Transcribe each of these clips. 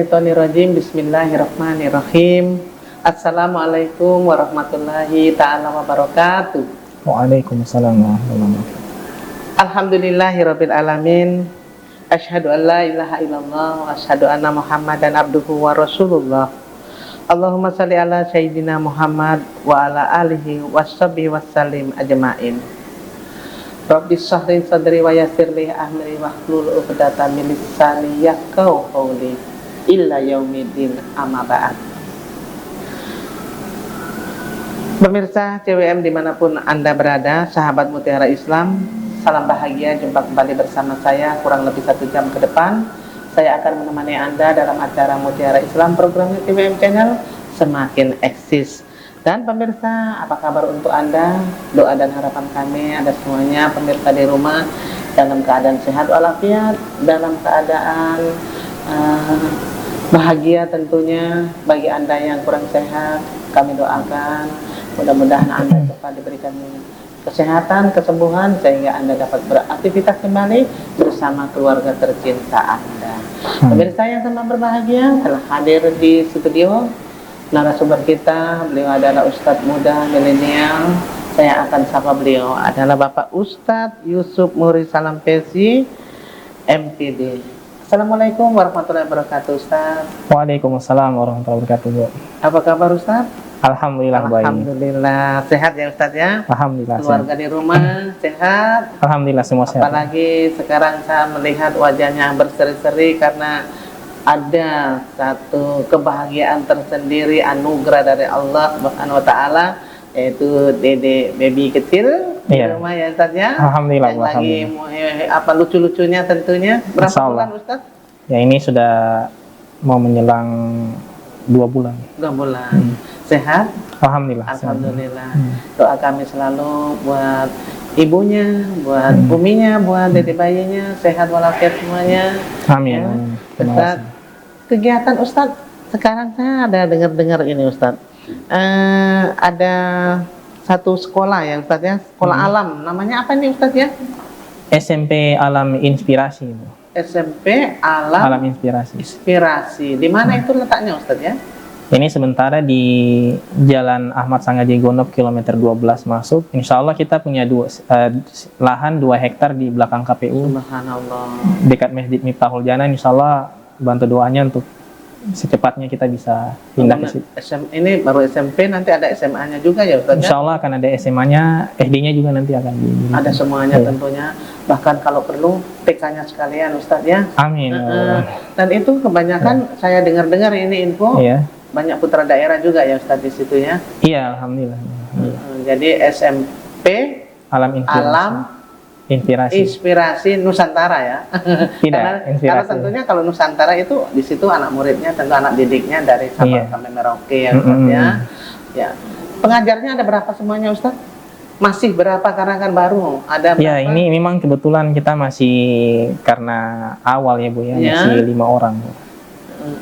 minasyaitonirrajim. Bismillahirrahmanirrahim. Assalamualaikum warahmatullahi ta'ala wabarakatuh. Waalaikumsalam warahmatullahi wabarakatuh. Alhamdulillahirabbil alamin. Asyhadu an la ilaha illallah wa asyhadu anna Muhammadan abduhu wa rasulullah. Allahumma shalli ala sayyidina Muhammad wa ala alihi washabihi wassalim ajma'in. Rabbi shrah li sadri wa yassir li amri wahlul 'uqdatam min lisani yafqahu qawli illa yaumiddin amma ba'd. Pemirsa CWM dimanapun Anda berada, sahabat Mutiara Islam, salam bahagia, jumpa kembali bersama saya kurang lebih 1 jam ke depan. Saya akan menemani Anda dalam acara Mutiara Islam, programnya CWM Channel semakin eksis. Dan pemirsa, apa kabar untuk Anda? Doa dan harapan kami ada semuanya pemirsa di rumah dalam keadaan sehat walafiat, dalam keadaan bahagia tentunya. Bagi Anda yang kurang sehat, kami doakan mudah-mudahan Anda cepat diberikan kesehatan, kesembuhan, sehingga Anda dapat beraktivitas kembali bersama keluarga tercinta Anda. Pemirsa yang sama berbahagia, telah hadir di studio narasumber kita. Beliau adalah Ustadz muda milenial. Saya akan sapa beliau adalah Bapak Ustadz Yusuf Muri Salam Pesi, MPD. Assalamualaikum warahmatullahi wabarakatuh, Ustadz. Waalaikumsalam warahmatullahi wabarakatuh. Apa kabar, Ustadz? Alhamdulillah baik. Alhamdulillah sehat ya, Ustadz ya. Alhamdulillah. Keluarga di rumah sehat. Alhamdulillah semua sehat. Apalagi sekarang saya melihat wajahnya berseri-seri karena ada satu kebahagiaan tersendiri, anugerah dari Allah Subhanahu wa taala, yaitu Dede baby kecil di rumah ya, Ustaz ya. Alhamdulillah. Yang lagi apa lucu-lucunya tentunya. Berapa bulan, Ustaz? Ya, ini sudah mau menjelang 2 bulan. 2 bulan. Sehat? Alhamdulillah. Alhamdulillah. Doa kami selalu buat ibunya, buat buminya, buat dede bayinya sehat walafiat semuanya. Amin. Ya. Terima Ustaz, kasih. kegiatan Ustadz sekarang saya ada dengar-dengar ini, Ustadz, ada satu sekolah ya, Ustadz ya, sekolah alam, namanya apa nih, Ustadz ya? SMP Alam Inspirasi. SMP Alam, Alam Inspirasi. Inspirasi. Di mana itu letaknya, Ustadz ya? Ini sementara di Jalan Ahmad Sangaji Gonop kilometer 12 masuk. Insya Allah kita punya lahan 2 hektar di belakang KPU. Subhanallah. Dekat Masjid Miftahul Janan. Insya Allah bantu doanya untuk secepatnya kita bisa pindah ke situ. Ini baru SMP, nanti ada SMA-nya juga ya, Ustadz? Insya Allah akan ada SMA-nya, SD-nya juga nanti akan ada semuanya tentunya. Bahkan kalau perlu TK-nya sekalian, Ustadz ya. Amin. Dan itu kebanyakan saya dengar-dengar ini info. Banyak putra daerah juga ya, Ustadz, di situ ya. Iya, alhamdulillah. Jadi SMP Alam Inspirasi Nusantara ya. Tidak, karena tentunya kalau Nusantara itu di situ anak muridnya, tentu anak didiknya dari Sabang sampai Merauke ya, Ustadz ya. Ya. Pengajarnya ada berapa semuanya, Ustadz? Masih berapa, karena kan baru ada berapa? Ya, ini memang kebetulan kita masih karena awal ya, Bu ya, masih 5 orang, Bu.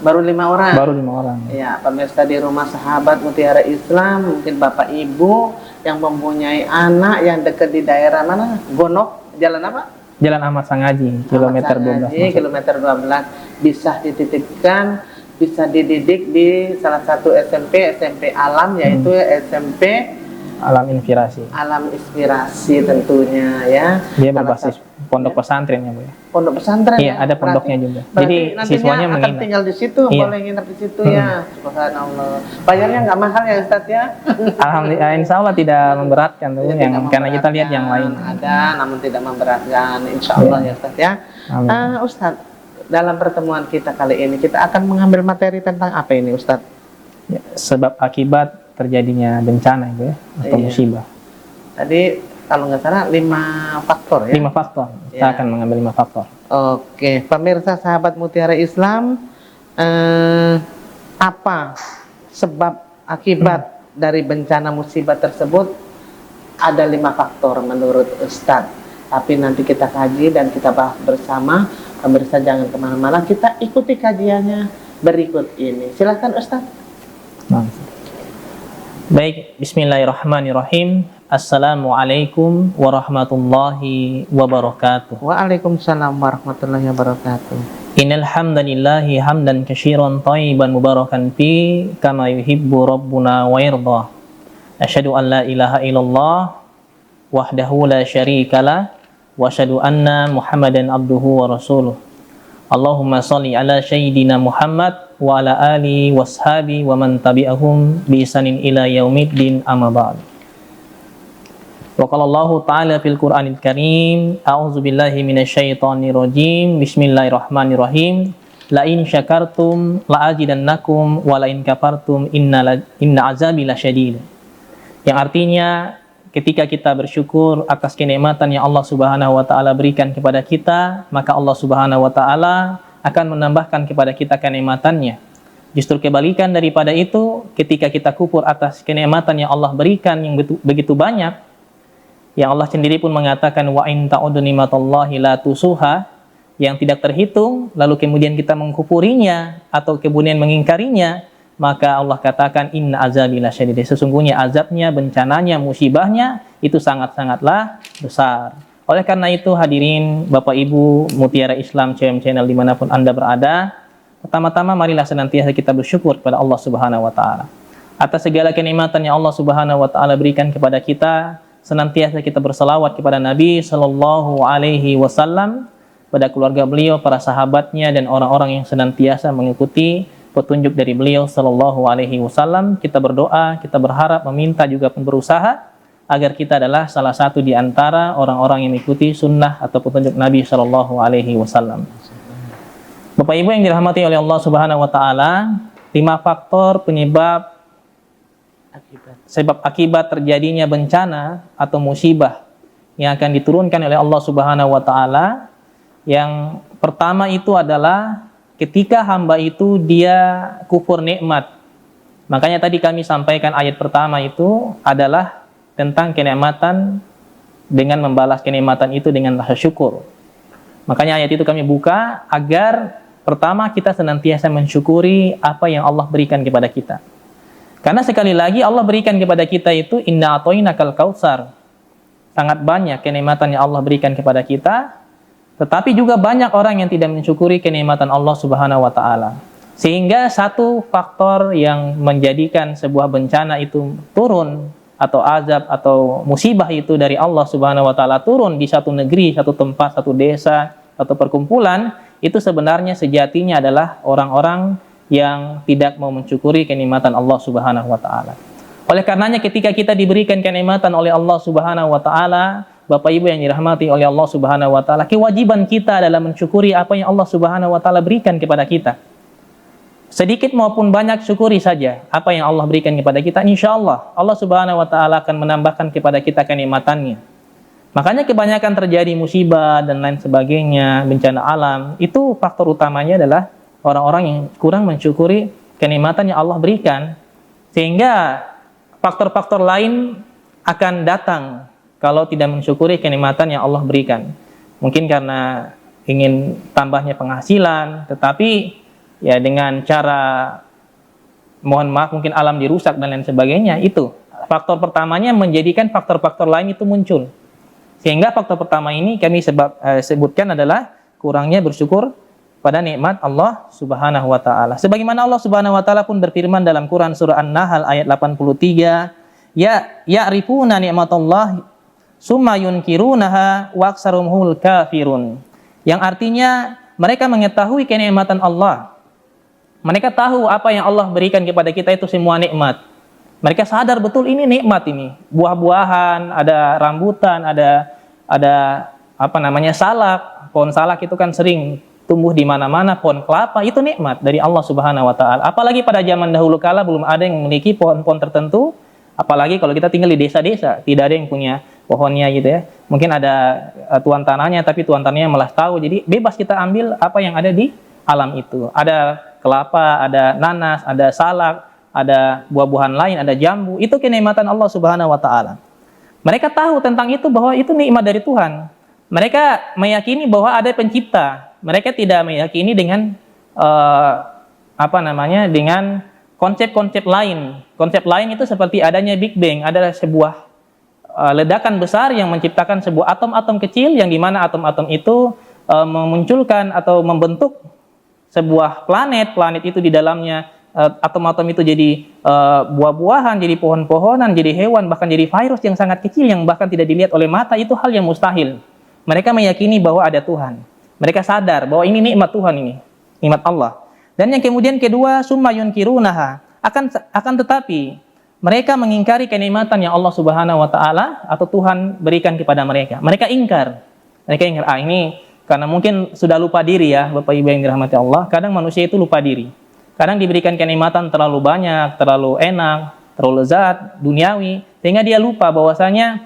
Baru 5 orang. Baru 5 orang. Ya, pemirsa di rumah sahabat Mutiara Islam, mungkin Bapak Ibu yang mempunyai anak yang dekat di daerah mana? Gonok, jalan apa? Jalan Ahmad Sangaji, kilometer 12. Kilometer 12. Bisa dititipkan, bisa dididik di salah satu SMP Alam, yaitu SMP Alam Inspirasi. Alam Inspirasi tentunya ya. Dia berbasis pondok pesantren ya, Bu ya. Pondok pesantren. Iya, ada pondoknya juga. Jadi siswanya akan menginap. tinggal di situ, boleh nginap di situ ya. Subhanallah. Bayarnya nggak mahal ya, Ustadz ya? Alhamdulillah, insya Allah tidak memberatkan tuh, karena kita lihat yang lain. Ada, namun tidak memberatkan, insya Allah ya, Ustadz ya. Ustadz, dalam pertemuan kita kali ini kita akan mengambil materi tentang apa ini, Ustadz? Ya, sebab akibat terjadinya bencana itu ya, atau musibah. Tadi kalau nggak salah 5 faktor ya. 5 faktor. Kita akan mengambil 5 faktor. Oke, pemirsa sahabat Mutiara Islam, apa sebab akibat dari bencana musibah tersebut? Ada 5 faktor menurut Ustadz. Tapi nanti kita kaji dan kita bahas bersama. Pemirsa jangan kemana-mana, kita ikuti kajiannya berikut ini. Silakan, Ustadz. Baik, bismillahirrahmanirrahim. Assalamualaikum warahmatullahi wabarakatuh. Waalaikumsalam warahmatullahi wabarakatuh. Innal hamdalillahi hamdan katsiran thayyiban mubarakan fi kama yuhibbu rabbuna wa yarda. Asyhadu an la ilaha illallah wahdahu la syarikalah wa asyhadu anna Muhammadan abduhu wa rasuluh. Allahumma shalli ala sayyidina Muhammad wa ala alihi washabi wa man tabi'ahum bi ihsanin ila yaumiddin amma ba'd. Wa qala Allah ta'ala fil Qur'anil Karim, a'udzu billahi minasyaitonir rajim. Bismillahirrahmanirrahim. La in syakartum la azidannakum wa la in kafartum inna azabi lasyadid. Yang artinya ketika kita bersyukur atas kenikmatan yang Allah Subhanahu wa taala berikan kepada kita, maka Allah Subhanahu wa taala akan menambahkan kepada kita kenikmatannya. Justru kebalikan daripada itu, ketika kita kufur atas kenikmatan yang Allah berikan yang begitu banyak, yang Allah sendiri pun mengatakan wa in ta'uddu nimatallahi la tusuha, yang tidak terhitung, lalu kemudian kita mengkufurinya atau kemudian mengingkarinya, maka Allah katakan inna azabi lasyadid, sesungguhnya azabnya, bencananya, musibahnya itu sangat-sangatlah besar. Oleh karena itu hadirin Bapak Ibu Mutiara Islam CM Channel dimanapun Anda berada, pertama-tama marilah senantiasa kita bersyukur kepada Allah Subhanahu wa taala atas segala kenikmatan yang Allah Subhanahu wa taala berikan kepada kita. Senantiasa kita berselawat kepada Nabi Sallallahu Alaihi Wasallam, pada keluarga beliau, para sahabatnya, dan orang-orang yang senantiasa mengikuti petunjuk dari beliau Sallallahu Alaihi Wasallam. Kita berdoa, kita berharap, meminta, juga pun berusaha agar kita adalah salah satu di antara orang-orang yang mengikuti sunnah atau petunjuk Nabi Sallallahu Alaihi Wasallam. Bapak Ibu yang dirahmati oleh Allah Subhanahu Wa Taala, 5 faktor penyebab sebab akibat terjadinya bencana atau musibah yang akan diturunkan oleh Allah Subhanahu wa taala. Yang pertama itu adalah ketika hamba itu dia kufur nikmat. Makanya tadi kami sampaikan ayat pertama itu adalah tentang kenikmatan dengan membalas kenikmatan itu dengan rasa syukur. Makanya ayat itu kami buka agar pertama kita senantiasa mensyukuri apa yang Allah berikan kepada kita. Karena sekali lagi Allah berikan kepada kita itu inna atoinakal kautsar. Sangat banyak kenikmatan yang Allah berikan kepada kita, tetapi juga banyak orang yang tidak mensyukuri kenikmatan Allah Subhanahu wa taala. Sehingga satu faktor yang menjadikan sebuah bencana itu turun atau azab atau musibah itu dari Allah Subhanahu wa taala turun di satu negeri, satu tempat, satu desa, satu perkumpulan, itu sebenarnya sejatinya adalah orang-orang yang tidak mau mensyukuri kenikmatan Allah Subhanahu wa taala. Oleh karenanya ketika kita diberikan kenikmatan oleh Allah Subhanahu wa taala, Bapak Ibu yang dirahmati oleh Allah Subhanahu wa taala, kewajiban kita adalah mensyukuri apa yang Allah Subhanahu wa taala berikan kepada kita. Sedikit maupun banyak syukuri saja apa yang Allah berikan kepada kita. Insyaallah Allah Subhanahu wa taala akan menambahkan kepada kita kenikmatannya. Makanya kebanyakan terjadi musibah dan lain sebagainya, bencana alam, itu faktor utamanya adalah orang-orang yang kurang mensyukuri kenikmatan yang Allah berikan, sehingga faktor-faktor lain akan datang kalau tidak mensyukuri kenikmatan yang Allah berikan. Mungkin karena ingin tambahnya penghasilan, tetapi ya dengan cara mohon maaf mungkin alam dirusak dan lain sebagainya, itu faktor pertamanya menjadikan faktor-faktor lain itu muncul. Sehingga faktor pertama ini kami sebutkan adalah kurangnya bersyukur pada nikmat Allah Subhanahu wa taala. Sebagaimana Allah Subhanahu wa taala pun berfirman dalam Quran surah An-Nahl ayat 83, ya'rifuna ni'matallah summa yunkirunaha wa aktsaruhumul kafirun. Yang artinya mereka mengetahui kenikmatan Allah. Mereka tahu apa yang Allah berikan kepada kita itu semua nikmat. Mereka sadar betul ini nikmat ini. Buah-buahan, ada rambutan, ada salak. Pohon salak itu kan sering tumbuh di mana-mana, pohon kelapa itu nikmat dari Allah Subhanahu wa taala. Apalagi pada zaman dahulu kala belum ada yang memiliki pohon-pohon tertentu, apalagi kalau kita tinggal di desa-desa, tidak ada yang punya pohonnya gitu ya. Mungkin ada tuan tanahnya tapi tuan tanahnya malah tahu. Jadi bebas kita ambil apa yang ada di alam itu. Ada kelapa, ada nanas, ada salak, ada buah-buahan lain, ada jambu. Itu kenikmatan Allah Subhanahu wa taala. Mereka tahu tentang itu bahwa itu nikmat dari Tuhan. Mereka meyakini bahwa ada pencipta. Mereka tidak meyakini dengan dengan konsep-konsep lain. Konsep lain itu seperti adanya Big Bang, ada sebuah ledakan besar yang menciptakan sebuah atom-atom kecil yang dimana atom-atom itu memunculkan atau membentuk sebuah planet itu di dalamnya atom-atom itu jadi buah-buahan, jadi pohon-pohonan, jadi hewan, bahkan jadi virus yang sangat kecil yang bahkan tidak dilihat oleh mata, itu hal yang mustahil. Mereka meyakini bahwa ada Tuhan. Mereka sadar bahwa ini nikmat Tuhan, ini nikmat Allah. Dan yang kemudian kedua, summa yunkirunaha, akan tetapi mereka mengingkari kenikmatan yang Allah Subhanahu wa taala atau Tuhan berikan kepada mereka. Mereka ingkar. Ini karena mungkin sudah lupa diri ya, Bapak Ibu yang dirahmati Allah. Kadang manusia itu lupa diri. Kadang diberikan kenikmatan terlalu banyak, terlalu enak, terlalu lezat, duniawi, sehingga dia lupa bahwasanya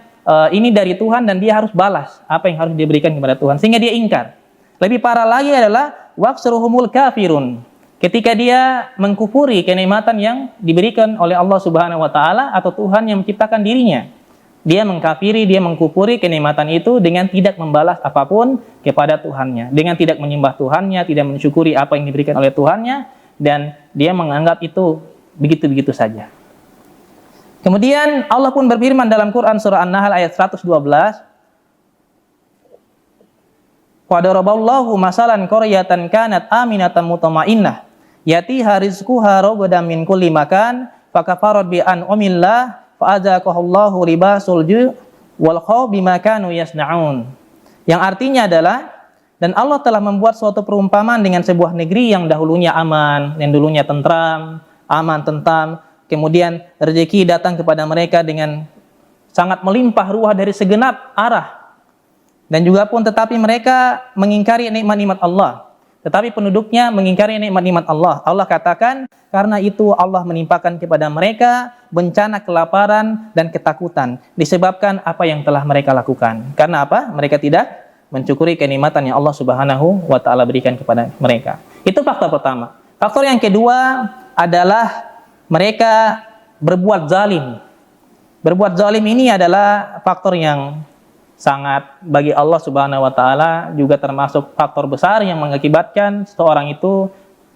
ini dari Tuhan dan dia harus balas apa yang harus diberikan kepada Tuhan, sehingga dia ingkar. Lebih parah lagi adalah waqsuruhumul kafirun. Ketika dia mengkufuri kenikmatan yang diberikan oleh Allah Subhanahu wa taala atau Tuhan yang menciptakan dirinya. Dia mengkafiri, dia mengkufuri kenikmatan itu dengan tidak membalas apapun kepada Tuhannya, dengan tidak menyembah Tuhannya, tidak mensyukuri apa yang diberikan oleh Tuhannya, dan dia menganggap itu begitu-begitu saja. Kemudian Allah pun berfirman dalam Quran surah An-Nahl ayat 112, wa daraballahu masalan qaryatan kanat aminatan mutmainnah yatiha rizquha ragadan min kulli makan fakafarat bi an'amillah fa'adzaqahallahu libasul ju' wal khaw bima kanu yasna'un. Yang artinya adalah, dan Allah telah membuat suatu perumpamaan dengan sebuah negeri yang dahulunya aman, yang dulunya tentram, aman, tentram, kemudian rezeki datang kepada mereka dengan sangat melimpah ruah dari segenap arah. Dan juga pun tetapi mereka mengingkari nikmat-nikmat Allah. Tetapi penduduknya mengingkari nikmat-nikmat Allah. Allah katakan, karena itu Allah menimpakan kepada mereka bencana kelaparan dan ketakutan disebabkan apa yang telah mereka lakukan. Karena apa? Mereka tidak mencukuri kenikmatan yang Allah Subhanahu wa taala berikan kepada mereka. Itu faktor pertama. Faktor yang kedua adalah mereka berbuat zalim. Berbuat zalim ini adalah faktor yang sangat bagi Allah Subhanahu wa taala juga termasuk faktor besar yang mengakibatkan seseorang itu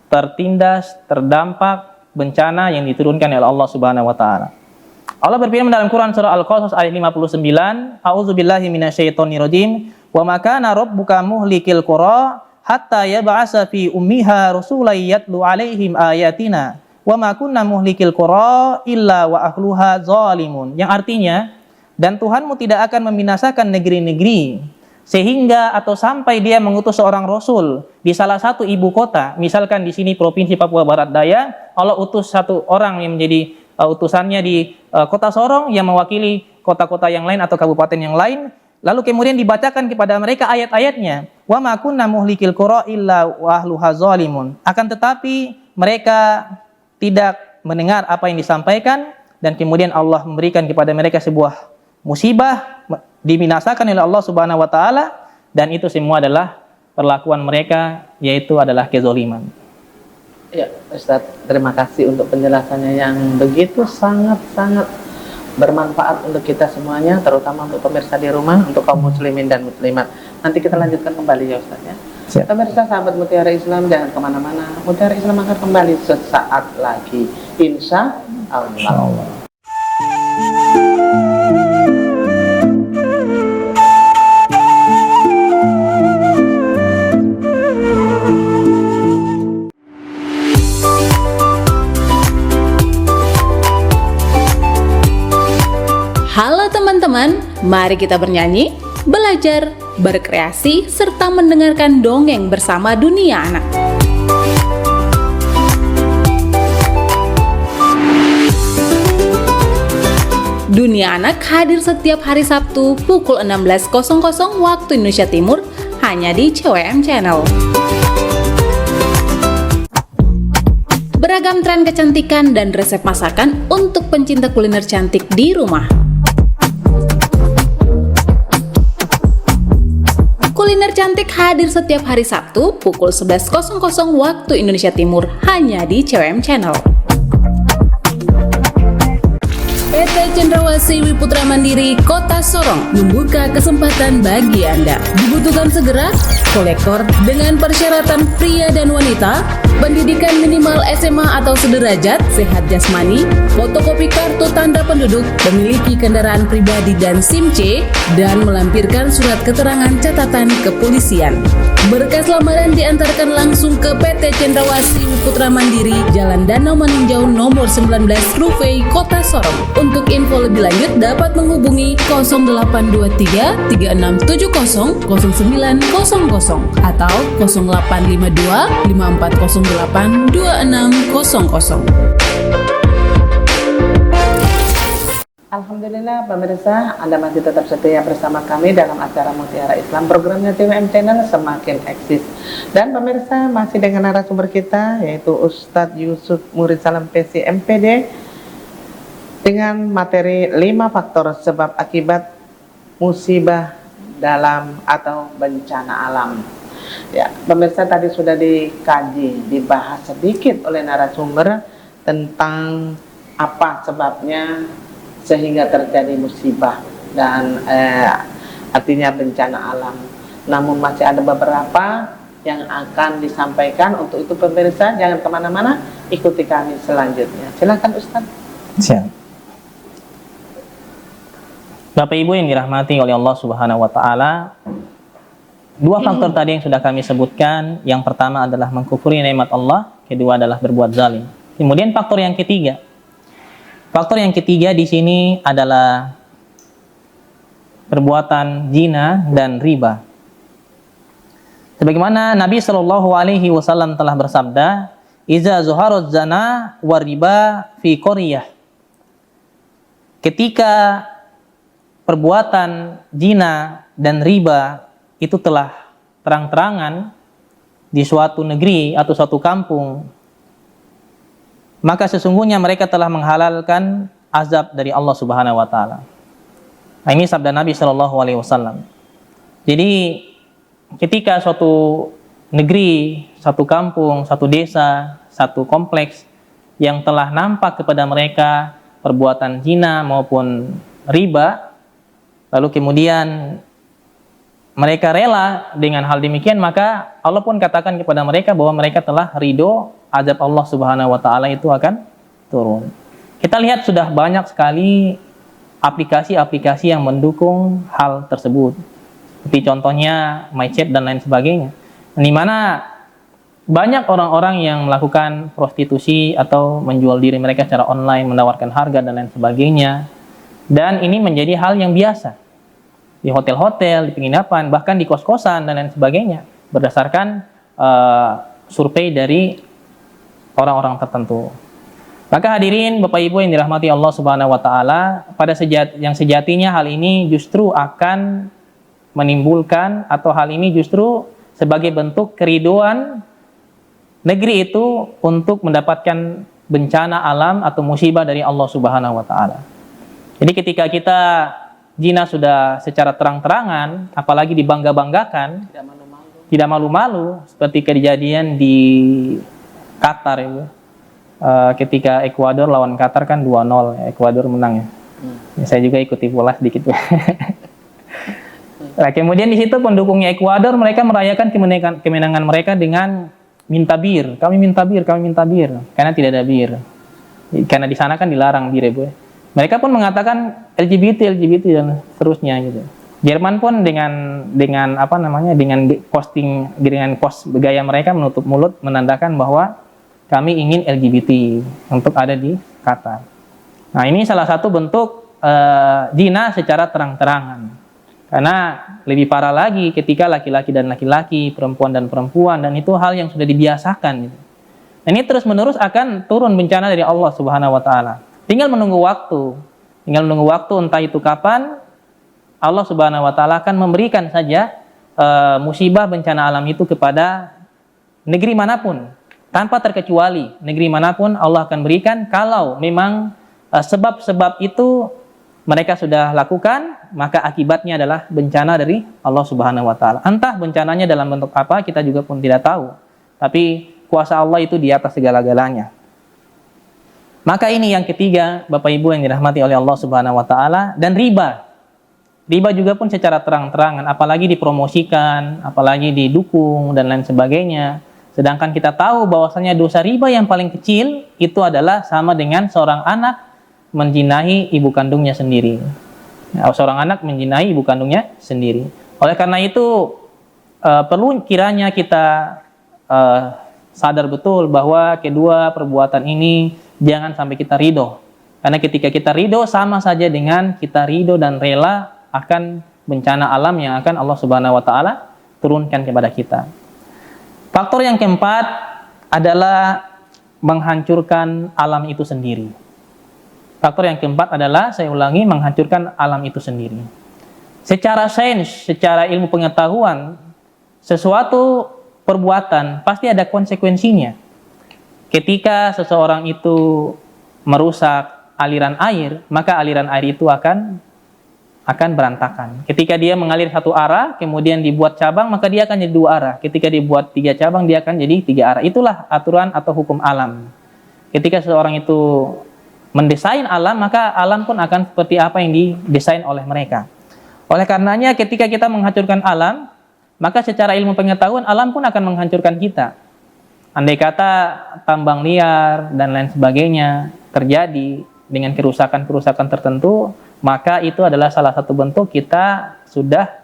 tertindas, terdampak bencana yang diturunkan oleh Allah Subhanahu wa taala. Allah berfirman dalam Quran surah Al-Qasas ayat 59, A'udzubillahi minasyaitonirrajim, wa ma kana rabbuka muhlikil qura hatta yab'asa fi ummiha rasulan yatlu 'alaihim ayatina wa ma kunna muhlikil qura illa wa ahluha zalimun. Yang artinya, dan Tuhanmu tidak akan membinasakan negeri-negeri sehingga atau sampai dia mengutus seorang rasul di salah satu ibu kota, misalkan di sini Provinsi Papua Barat Daya, Allah utus satu orang yang menjadi utusannya di kota Sorong yang mewakili kota-kota yang lain atau kabupaten yang lain, lalu kemudian dibacakan kepada mereka ayat-ayatnya, wa ma kunna muhlikil qura illa wa ahluha zalimun. Akan tetapi mereka tidak mendengar apa yang disampaikan, dan kemudian Allah memberikan kepada mereka sebuah musibah, dibinasakan oleh Allah Subhanahu wa taala, dan itu semua adalah perlakuan mereka, yaitu adalah kezaliman. Ya, Ustaz, terima kasih untuk penjelasannya yang begitu sangat-sangat bermanfaat untuk kita semuanya, terutama untuk pemirsa di rumah, untuk kaum muslimin dan muslimat. Nanti kita lanjutkan kembali ya Ustaz ya. Siap. Pemirsa sahabat Mutiara Islam, jangan kemana-mana. Mutiara Islam akan kembali sesaat lagi, insya Allah. Halo teman-teman, mari kita bernyanyi, belajar, berkreasi, serta mendengarkan dongeng bersama Dunia Anak. Dunia Anak hadir setiap hari Sabtu pukul 16.00 waktu Indonesia Timur hanya di CWM Channel. Beragam tren kecantikan dan resep masakan untuk pencinta kuliner cantik di rumah. Kuliner Cantik hadir setiap hari Sabtu pukul 11.00 waktu Indonesia Timur hanya di CWM Channel. PT Cendrawasih Wiputra Mandiri Kota Sorong membuka kesempatan bagi Anda. Dibutuhkan segera kolektor dengan persyaratan pria dan wanita pendidikan minimal SMA atau sederajat, sehat jasmani, fotokopi kartu tanda penduduk, memiliki kendaraan pribadi dan SIM C, dan melampirkan surat keterangan catatan kepolisian. Berkas lamaran diantarkan langsung ke PT Cendrawasih Putra Mandiri, Jalan Danau Maninjau nomor 19 Rufei, Kota Sorong. Untuk info lebih lanjut dapat menghubungi 0823 3670 0900 atau 0852 5408 2600. Alhamdulillah pemirsa, Anda masih tetap setia bersama kami dalam acara Mutiara Islam, programnya TWM Channel semakin eksis. Dan pemirsa masih dengan narasumber kita yaitu Ustadz Yusuf Murid Salam PC MPD dengan materi 5 faktor sebab akibat musibah dalam atau bencana alam. Ya, pemirsa tadi sudah dikaji, dibahas sedikit oleh narasumber tentang apa sebabnya sehingga terjadi musibah dan artinya bencana alam. Namun masih ada beberapa yang akan disampaikan. Untuk itu pemirsa jangan kemana-mana, ikuti kami selanjutnya. Silakan Ustaz. Siap. Bapak Ibu yang dirahmati oleh Allah Subhanahu wa taala, dua faktor tadi yang sudah kami sebutkan, yang pertama adalah mengkufuri nikmat Allah, kedua adalah berbuat zalim. Kemudian faktor yang ketiga. Faktor yang ketiga di sini adalah perbuatan zina dan riba. Sebagaimana Nabi Shallallahu Alaihi Wasallam telah bersabda, "Iza zuharuz zina wa riba fi qaryah." Ketika perbuatan zina dan riba itu telah terang-terangan di suatu negeri atau suatu kampung, maka sesungguhnya mereka telah menghalalkan azab dari Allah Subhanahu wa taala. Nah, ini sabda Nabi Shallallahu alaihi wasallam. Jadi ketika suatu negeri, satu kampung, satu desa, satu kompleks yang telah nampak kepada mereka perbuatan zina maupun riba, lalu kemudian mereka rela dengan hal demikian, maka Allah pun katakan kepada mereka bahwa mereka telah ridho, azab Allah Subhanahu wa taala itu akan turun. Kita lihat sudah banyak sekali aplikasi-aplikasi yang mendukung hal tersebut. Seperti contohnya MyChat dan lain sebagainya. Di mana banyak orang-orang yang melakukan prostitusi atau menjual diri mereka secara online, menawarkan harga dan lain sebagainya. Dan ini menjadi hal yang biasa di hotel-hotel, di penginapan, bahkan di kos-kosan dan lain sebagainya, berdasarkan survei dari orang-orang tertentu. Maka hadirin Bapak Ibu yang dirahmati Allah Subhanahu wa taala, pada yang sejatinya hal ini justru akan menimbulkan, atau hal ini justru sebagai bentuk keriduan negeri itu untuk mendapatkan bencana alam atau musibah dari Allah Subhanahu wa taala. Jadi ketika kita zina sudah secara terang-terangan, apalagi dibangga-banggakan, tidak malu-malu, seperti kejadian di Qatar itu. Ketika Ekuador lawan Qatar kan 2-0, Ekuador menang ya. Saya juga ikuti bola sedikit. Nah, kemudian di situ pendukungnya Ekuador, mereka merayakan kemenangan mereka dengan minta bir. Kami minta bir, karena tidak ada bir. Karena di sana kan dilarang bir ya, Bu. Mereka pun mengatakan LGBT dan seterusnya gitu. Jerman pun dengan posting, dengan post gaya mereka menutup mulut, menandakan bahwa kami ingin LGBT untuk ada di Qatar. Nah, ini salah satu bentuk zina secara terang-terangan. Karena lebih parah lagi ketika laki-laki dan laki-laki, perempuan dan perempuan, dan itu hal yang sudah dibiasakan gitu. Dan ini terus-menerus akan turun bencana dari Allah Subhanahu wa taala. Tinggal menunggu waktu, entah itu kapan Allah Subhanahu wa taala akan memberikan saja musibah bencana alam itu kepada negeri manapun, tanpa terkecuali. Negeri manapun Allah akan berikan kalau memang sebab-sebab itu mereka sudah lakukan, maka akibatnya adalah bencana dari Allah Subhanahu wa taala. Entah bencananya dalam bentuk apa, kita juga pun tidak tahu. Tapi kuasa Allah itu di atas segala-galanya. Maka ini yang ketiga, Bapak Ibu yang dirahmati oleh Allah Subhanahu wa taala, dan riba. Riba juga pun secara terang-terangan, apalagi dipromosikan, apalagi didukung dan lain sebagainya. Sedangkan kita tahu bahwasanya dosa riba yang paling kecil itu adalah sama dengan seorang anak menjinahi ibu kandungnya sendiri. Seorang anak menjinahi ibu kandungnya sendiri. Oleh karena itu perlu kiranya kita sadar betul bahwa kedua perbuatan ini jangan sampai kita ridho. Karena ketika kita ridho sama saja dengan kita ridho dan rela akan bencana alam yang akan Allah Subhanahu wa taala turunkan kepada kita. Faktor yang keempat adalah menghancurkan alam itu sendiri. Faktor yang keempat adalah, saya ulangi, menghancurkan alam itu sendiri. Secara sains, secara ilmu pengetahuan, sesuatu perbuatan pasti ada konsekuensinya. Ketika seseorang itu merusak aliran air, maka aliran air itu akan berantakan. Ketika dia mengalir satu arah, kemudian dibuat cabang, maka dia akan jadi 2 arah. Ketika dibuat 3 cabang, dia akan jadi 3 arah. Itulah aturan atau hukum alam. Ketika seseorang itu mendesain alam, maka alam pun akan seperti apa yang didesain oleh mereka. Oleh karenanya, ketika kita menghancurkan alam, maka secara ilmu pengetahuan, alam pun akan menghancurkan kita. Andai kata tambang liar dan lain sebagainya terjadi dengan kerusakan-kerusakan tertentu, maka itu adalah salah satu bentuk kita sudah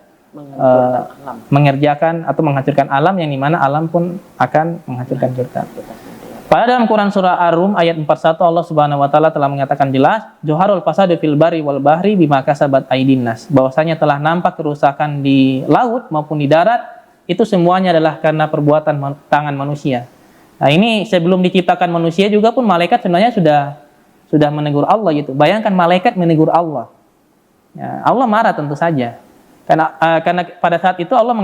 mengerjakan atau menghancurkan alam, yang dimana alam pun akan menghancurkan kita. Pada dalam Quran surah Ar-Rum ayat 41, Allah Subhanahu wa taala telah mengatakan jelas, "Joharul fasadu fil barri wal bahri bima kasabat aydin nas." Bahwasanya telah nampak kerusakan di laut maupun di darat, itu semuanya adalah karena perbuatan tangan manusia. Nah, ini sebelum diciptakan manusia juga pun malaikat sebenarnya sudah menegur Allah gitu. Bayangkan malaikat menegur Allah. Ya, Allah marah tentu saja. Karena pada saat itu Allah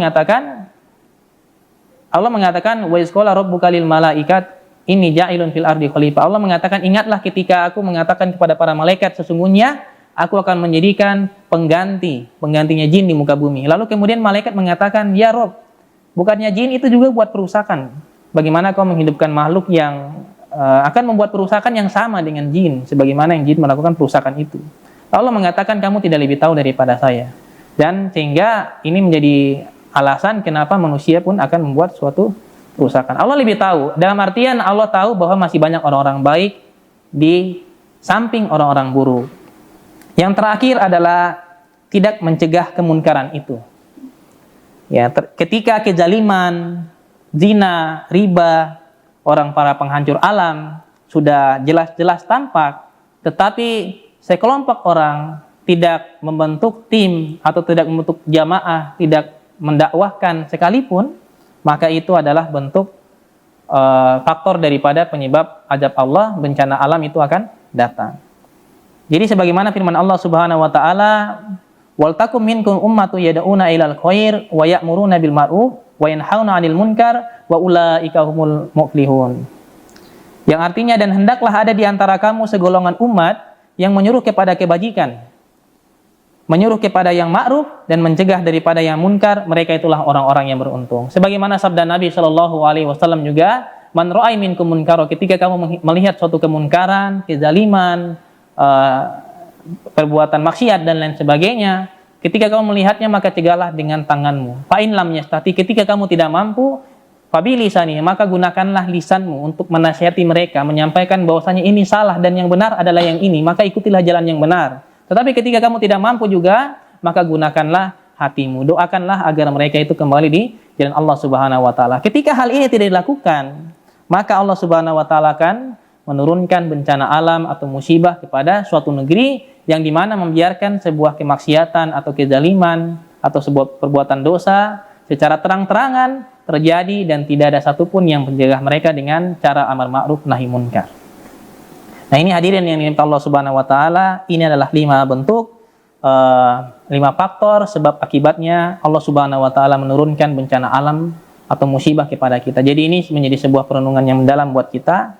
mengatakan wa iz qala rabbuka lil malaikat inni ja'ilun fil ardi khalifah. Allah mengatakan, ingatlah ketika aku mengatakan kepada para malaikat, sesungguhnya aku akan menjadikan penggantinya jin di muka bumi. Lalu kemudian malaikat mengatakan, ya Rob, bukannya jin itu juga buat perusakan? Bagaimana kau menghidupkan makhluk yang akan membuat perusakan yang sama dengan jin, sebagaimana yang jin melakukan perusakan itu? Allah mengatakan, kamu tidak lebih tahu daripada saya. Dan sehingga ini menjadi alasan kenapa manusia pun akan membuat suatu perusakan. Allah lebih tahu, dalam artian Allah tahu bahwa masih banyak orang-orang baik di samping orang-orang buruk. Yang terakhir adalah tidak mencegah kemunkaran itu. Ya, ketika kezaliman, zina, riba, orang para penghancur alam sudah jelas-jelas tampak, tetapi sekelompok orang tidak membentuk tim atau tidak membentuk jamaah, tidak mendakwahkan sekalipun, maka itu adalah bentuk faktor daripada penyebab azab Allah, bencana alam itu akan datang. Jadi sebagaimana firman Allah Subhanahu wa taala, wal takum minkum ummatu yad'una ilal khair wa ya'muruna bil ma'ruf wa yanhauna 'anil munkar wa ulaika humul muflihun. Yang artinya, dan hendaklah ada di antara kamu segolongan umat yang menyuruh kepada kebajikan, menyuruh kepada yang ma'ruf dan mencegah daripada yang munkar, mereka itulah orang-orang yang beruntung. Sebagaimana sabda Nabi Shallallahu alaihi wasallam juga, man ra'i minkum munkaro, ketika kamu melihat suatu kemunkaran, kezaliman, perbuatan maksiat dan lain sebagainya, ketika kamu melihatnya maka cegahlah dengan tanganmu. Fa in lam yastati, ketika kamu tidak mampu, fabilisani, maka gunakanlah lisanmu untuk menasihati mereka, menyampaikan bahwasanya ini salah dan yang benar adalah yang ini, maka ikutilah jalan yang benar. Tetapi ketika kamu tidak mampu juga, maka gunakanlah hatimu, doakanlah agar mereka itu kembali di jalan Allah Subhanahu wa taala. Ketika hal ini tidak dilakukan, maka Allah Subhanahu wa taala akan menurunkan bencana alam atau musibah kepada suatu negeri yang dimana membiarkan sebuah kemaksiatan atau kezaliman atau sebuah perbuatan dosa secara terang-terangan terjadi dan tidak ada satupun yang mencegah mereka dengan cara amar ma'ruf nahi munkar. Nah, ini hadirin yang diminta Allah Subhanahu wa taala, ini adalah 5 bentuk, 5 faktor sebab akibatnya Allah Subhanahu wa taala menurunkan bencana alam atau musibah kepada kita. Jadi ini menjadi sebuah perenungan yang mendalam buat kita,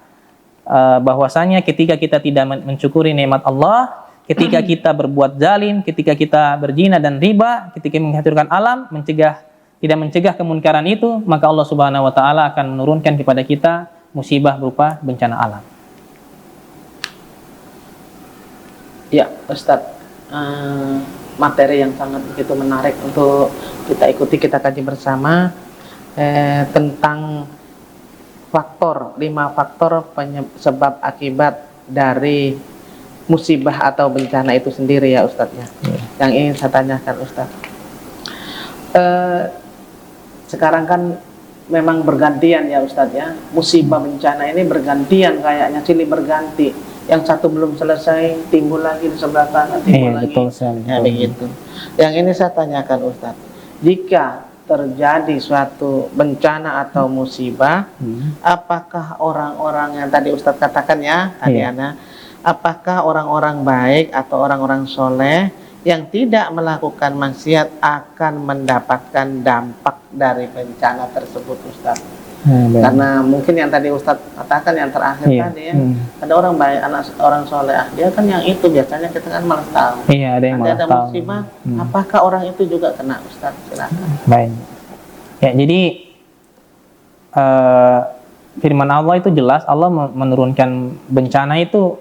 bahwasanya ketika kita tidak mensyukuri nikmat Allah, ketika kita berbuat zalim, ketika kita berzina dan riba, ketika menghancurkan alam, tidak mencegah kemunkaran itu, maka Allah Subhanahu wa taala akan menurunkan kepada kita musibah berupa bencana alam. Ya, Ustadz, materi yang sangat begitu menarik untuk kita ikuti, kita kaji bersama tentang lima faktor sebab akibat dari musibah atau bencana itu sendiri ya Ustadz ya. Yang ingin saya tanyakan Ustadz, sekarang kan memang bergantian ya Ustadz ya, musibah bencana ini bergantian, kayaknya silih berganti, yang satu belum selesai timbul lagi di sebelah sana, timbul lagi betul sekali. ya begitu. Yang ini saya tanyakan Ustadz, jika terjadi suatu bencana atau musibah, apakah orang-orang yang tadi Ustadz katakan ya, tadi ada, apakah orang-orang baik atau orang-orang soleh yang tidak melakukan maksiat akan mendapatkan dampak dari bencana tersebut Ustadz? Karena mungkin yang tadi Ustadz katakan yang terakhir tadi ya, ada orang baik, orang soleh, dia kan yang itu biasanya kita kan malas tahu. Iya, ada yang malas ada tahu. musibah, apakah orang itu juga kena Ustadz? Silakan. Baik. Ya, jadi firman Allah itu jelas, Allah menurunkan bencana itu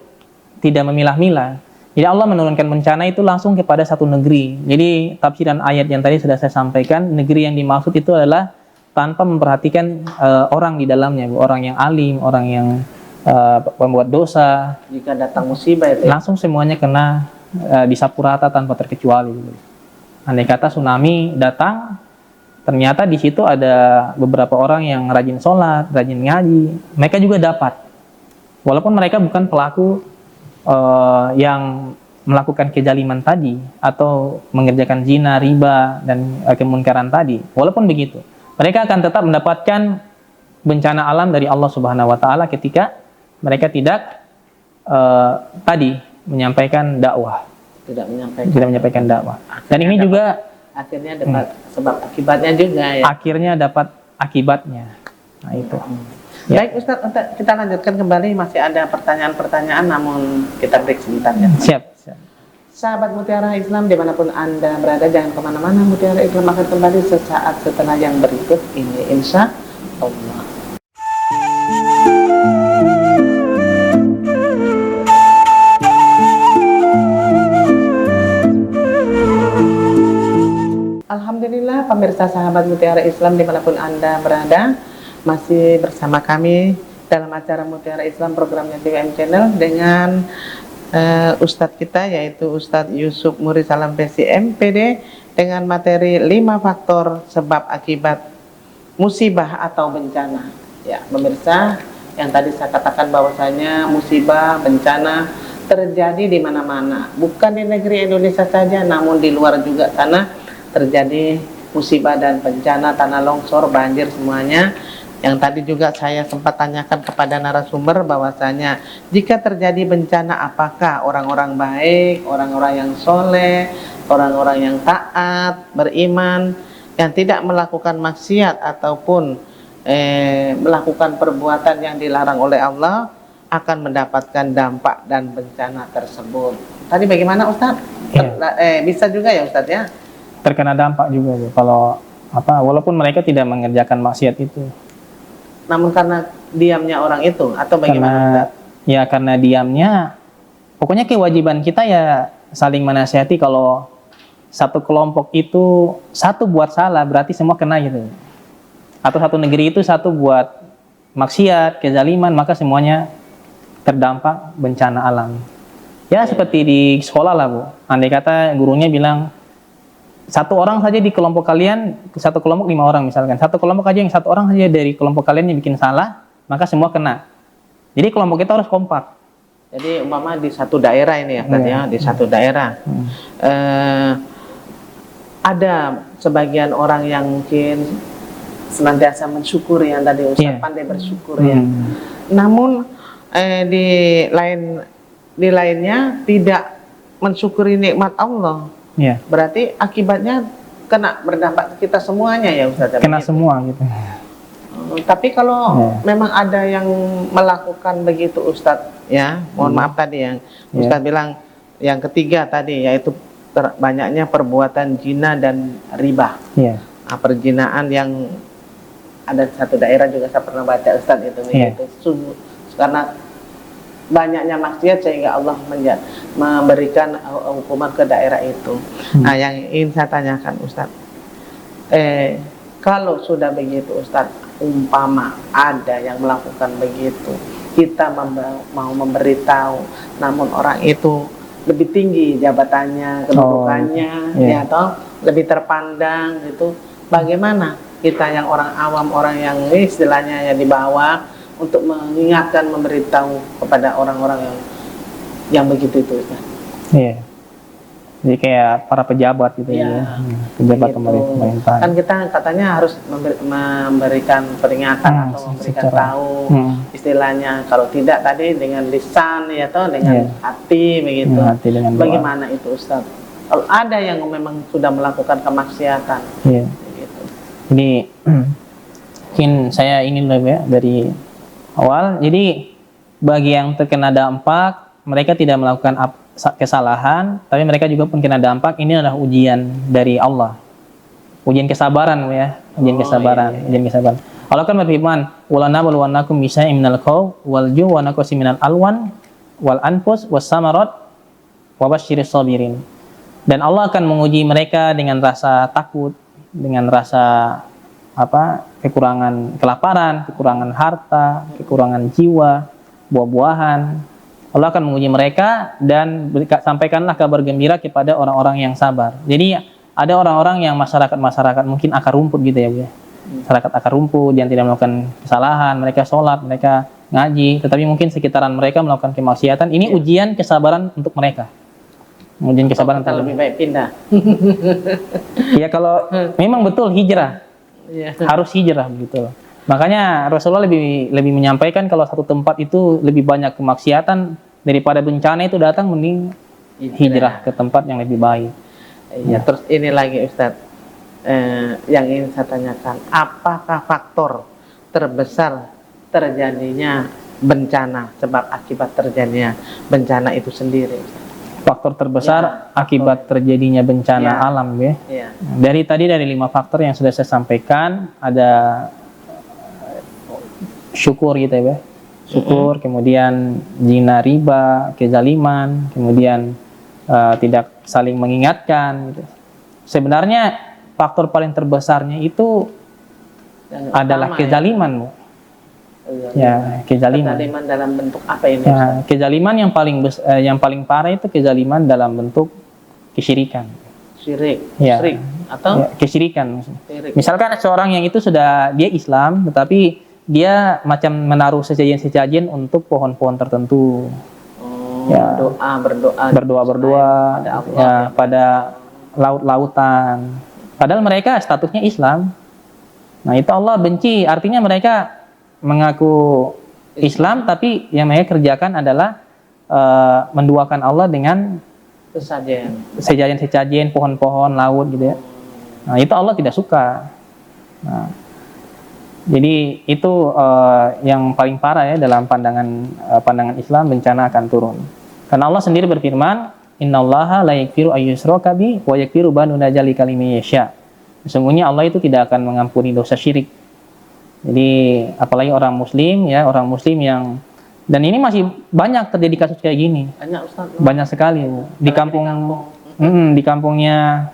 tidak memilah-milah. Jadi Allah menurunkan bencana itu langsung kepada satu negeri. Jadi tafsiran ayat yang tadi sudah saya sampaikan, negeri yang dimaksud itu adalah tanpa memperhatikan orang di dalamnya, orang yang alim, orang yang pembuat dosa. Jika datang musibah itu langsung semuanya kena disapu rata tanpa terkecuali. Andai kata tsunami datang, ternyata di situ ada beberapa orang yang rajin sholat, rajin ngaji, mereka juga dapat. Walaupun mereka bukan pelaku yang melakukan kezaliman tadi atau mengerjakan zina, riba, dan kemunkaran tadi. Walaupun begitu, mereka akan tetap mendapatkan bencana alam dari Allah Subhanahu wa taala ketika mereka tidak tadi menyampaikan dakwah. Tidak menyampaikan dakwah. Dan ini juga akhirnya dapat sebab akibatnya juga ya. Akhirnya dapat akibatnya. Nah, itu. Ya. Baik Ustadz, kita lanjutkan kembali, masih ada pertanyaan-pertanyaan namun kita break sebentar ya. Siap. Sahabat Mutiara Islam dimanapun Anda berada, jangan kemana-mana, Mutiara Islam akan kembali sesaat setelah yang berikut ini, insya Allah. Alhamdulillah pemirsa sahabat Mutiara Islam dimanapun Anda berada, masih bersama kami dalam acara Mutiara Islam programnya TWM Channel dengan Ustadz kita yaitu Ustadz Yusuf Muri Salam Pesi MPD dengan materi 5 faktor sebab akibat musibah atau bencana. Ya pemirsa, yang tadi saya katakan bahwasanya musibah, bencana terjadi di mana-mana, bukan di negeri Indonesia saja, namun di luar juga sana terjadi musibah dan bencana, tanah longsor, banjir, semuanya. Yang tadi juga saya sempat tanyakan kepada narasumber bahwasanya jika terjadi bencana, apakah orang-orang baik, orang-orang yang soleh, orang-orang yang taat, beriman, yang tidak melakukan maksiat ataupun melakukan perbuatan yang dilarang oleh Allah akan mendapatkan dampak dan bencana tersebut. Tadi bagaimana Ustadz? Iya. Bisa juga ya Ustadz ya? Terkena dampak juga Bu, kalau walaupun mereka tidak mengerjakan maksiat itu. Namun karena diamnya orang itu atau bagaimana? Karena diamnya, pokoknya kewajiban kita ya saling menasihati. Kalau satu kelompok itu satu buat salah, berarti semua kena gitu. Atau satu negeri itu satu buat maksiat, kezaliman, maka semuanya terdampak bencana alam. Ya seperti di sekolah lah Bu, andai kata gurunya bilang satu orang saja di kelompok kalian, satu kelompok 5 orang misalkan, satu kelompok aja yang satu orang saja dari kelompok kalian yang bikin salah, maka semua kena. Jadi kelompok kita harus kompak. Jadi umpama di satu daerah ini ya, di satu daerah ada sebagian orang yang mungkin senantiasa mensyukuri, yang tadi Ustaz pandai bersyukur ya. Namun di lainnya tidak mensyukuri nikmat Allah. Berarti akibatnya kena berdampak ke kita semuanya ya Ustaz. Kena semua gitu. Tapi kalau memang ada yang melakukan begitu Ustaz ya, mohon maaf tadi yang Ustaz bilang yang ketiga tadi, yaitu banyaknya perbuatan zina dan riba. Perzinaan yang ada satu daerah juga saya pernah baca Ustaz itu begitu. Karena banyaknya maksiat sehingga Allah memberikan hukuman ke daerah itu. Nah, yang ingin saya tanyakan Ustaz, kalau sudah begitu Ustaz, umpama ada yang melakukan begitu, kita mau memberitahu, namun orang itu lebih tinggi jabatannya, kedudukannya, iya. ya toh, lebih terpandang gitu. Bagaimana kita yang orang awam, orang yang istilahnya yang di bawah, untuk mengingatkan, memberitahu kepada orang-orang yang begitu itu? Iya. Jadi kayak para pejabat gitu Iya, ya. Pejabat gitu. pemerintahan. Kan kita katanya harus memberikan peringatan atau memberikan tahu istilahnya. Kalau tidak tadi dengan lisan ya toh, dengan hati begitu. Hati dengan doa. Bagaimana itu Ustaz? Kalau ada yang memang sudah melakukan kemaksiatan, gitu. Jadi mungkin saya ingin lebih ya dari awal. Jadi bagi yang terkena dampak, mereka tidak melakukan kesalahan, tapi mereka juga pun kena dampak. Ini adalah ujian dari Allah, ujian kesabaran ya, ujian kesabaran, ujian kesabaran. Allah kan berfirman, "Walana balwanakum bisyai'in minal qaw wal ju' wa naqsi minal alwan wal anfus was samarat wa basyiris sabirin." Dan Allah akan menguji mereka dengan rasa takut, dengan rasa kekurangan kelaparan, kekurangan harta, kekurangan jiwa, buah-buahan. Allah akan menguji mereka dan sampaikanlah kabar gembira kepada orang-orang yang sabar. Jadi ada orang-orang yang masyarakat mungkin akar rumput gitu ya Bu ya. Masyarakat akar rumput yang tidak melakukan kesalahan, mereka sholat, mereka ngaji, tetapi mungkin sekitaran mereka melakukan kemaksiatan. Ini ujian kesabaran untuk mereka. Ujian kesabaran. Kita lebih baik pindah. Ya kalau memang betul hijrah, harus hijrah begitu. Makanya Rasulullah lebih menyampaikan kalau satu tempat itu lebih banyak kemaksiatan daripada bencana itu datang, mending hijrah ke tempat yang lebih baik. Ya, terus ini lagi Ustadz, yang ingin saya tanyakan, apakah faktor terbesar terjadinya bencana, sebab akibat terjadinya bencana itu sendiri? Faktor terbesar akibat terjadinya bencana alam ya. Dari 5 faktor yang sudah saya sampaikan, ada syukur gitu ya, syukur, kemudian zina, riba, kezaliman, kemudian tidak saling mengingatkan gitu. Sebenarnya faktor paling terbesarnya itu adalah kezaliman Bu. Ya, kezaliman. Kezaliman dalam bentuk apa ini? Ya, kezaliman yang paling parah itu kezaliman dalam bentuk kesyirikan. Syirik, Ya. Atau kesyirikan. syirik. Misalkan seorang yang itu dia Islam, tetapi dia macam menaruh sesajen-sesajen untuk pohon-pohon tertentu. Ya, berdoa ya, pada laut-lautan. Padahal mereka statusnya Islam. Nah, itu Allah benci. Artinya mereka mengaku Islam, tapi yang mereka kerjakan adalah menduakan Allah dengan sesajen-sesajen, pohon-pohon, laut gitu ya. Nah, itu Allah tidak suka. Nah, jadi itu yang paling parah ya dalam pandangan Islam, bencana akan turun. Karena Allah sendiri berfirman, "Innallaha la yaghfiru ayyushraka bihi wa yaghfiru ma duna dzalika liman yasha." Sesungguhnya Allah itu tidak akan mengampuni dosa syirik. Jadi apalagi orang muslim yang, dan ini masih banyak terjadi kasus kayak gini. Banyak sekali di kampungnya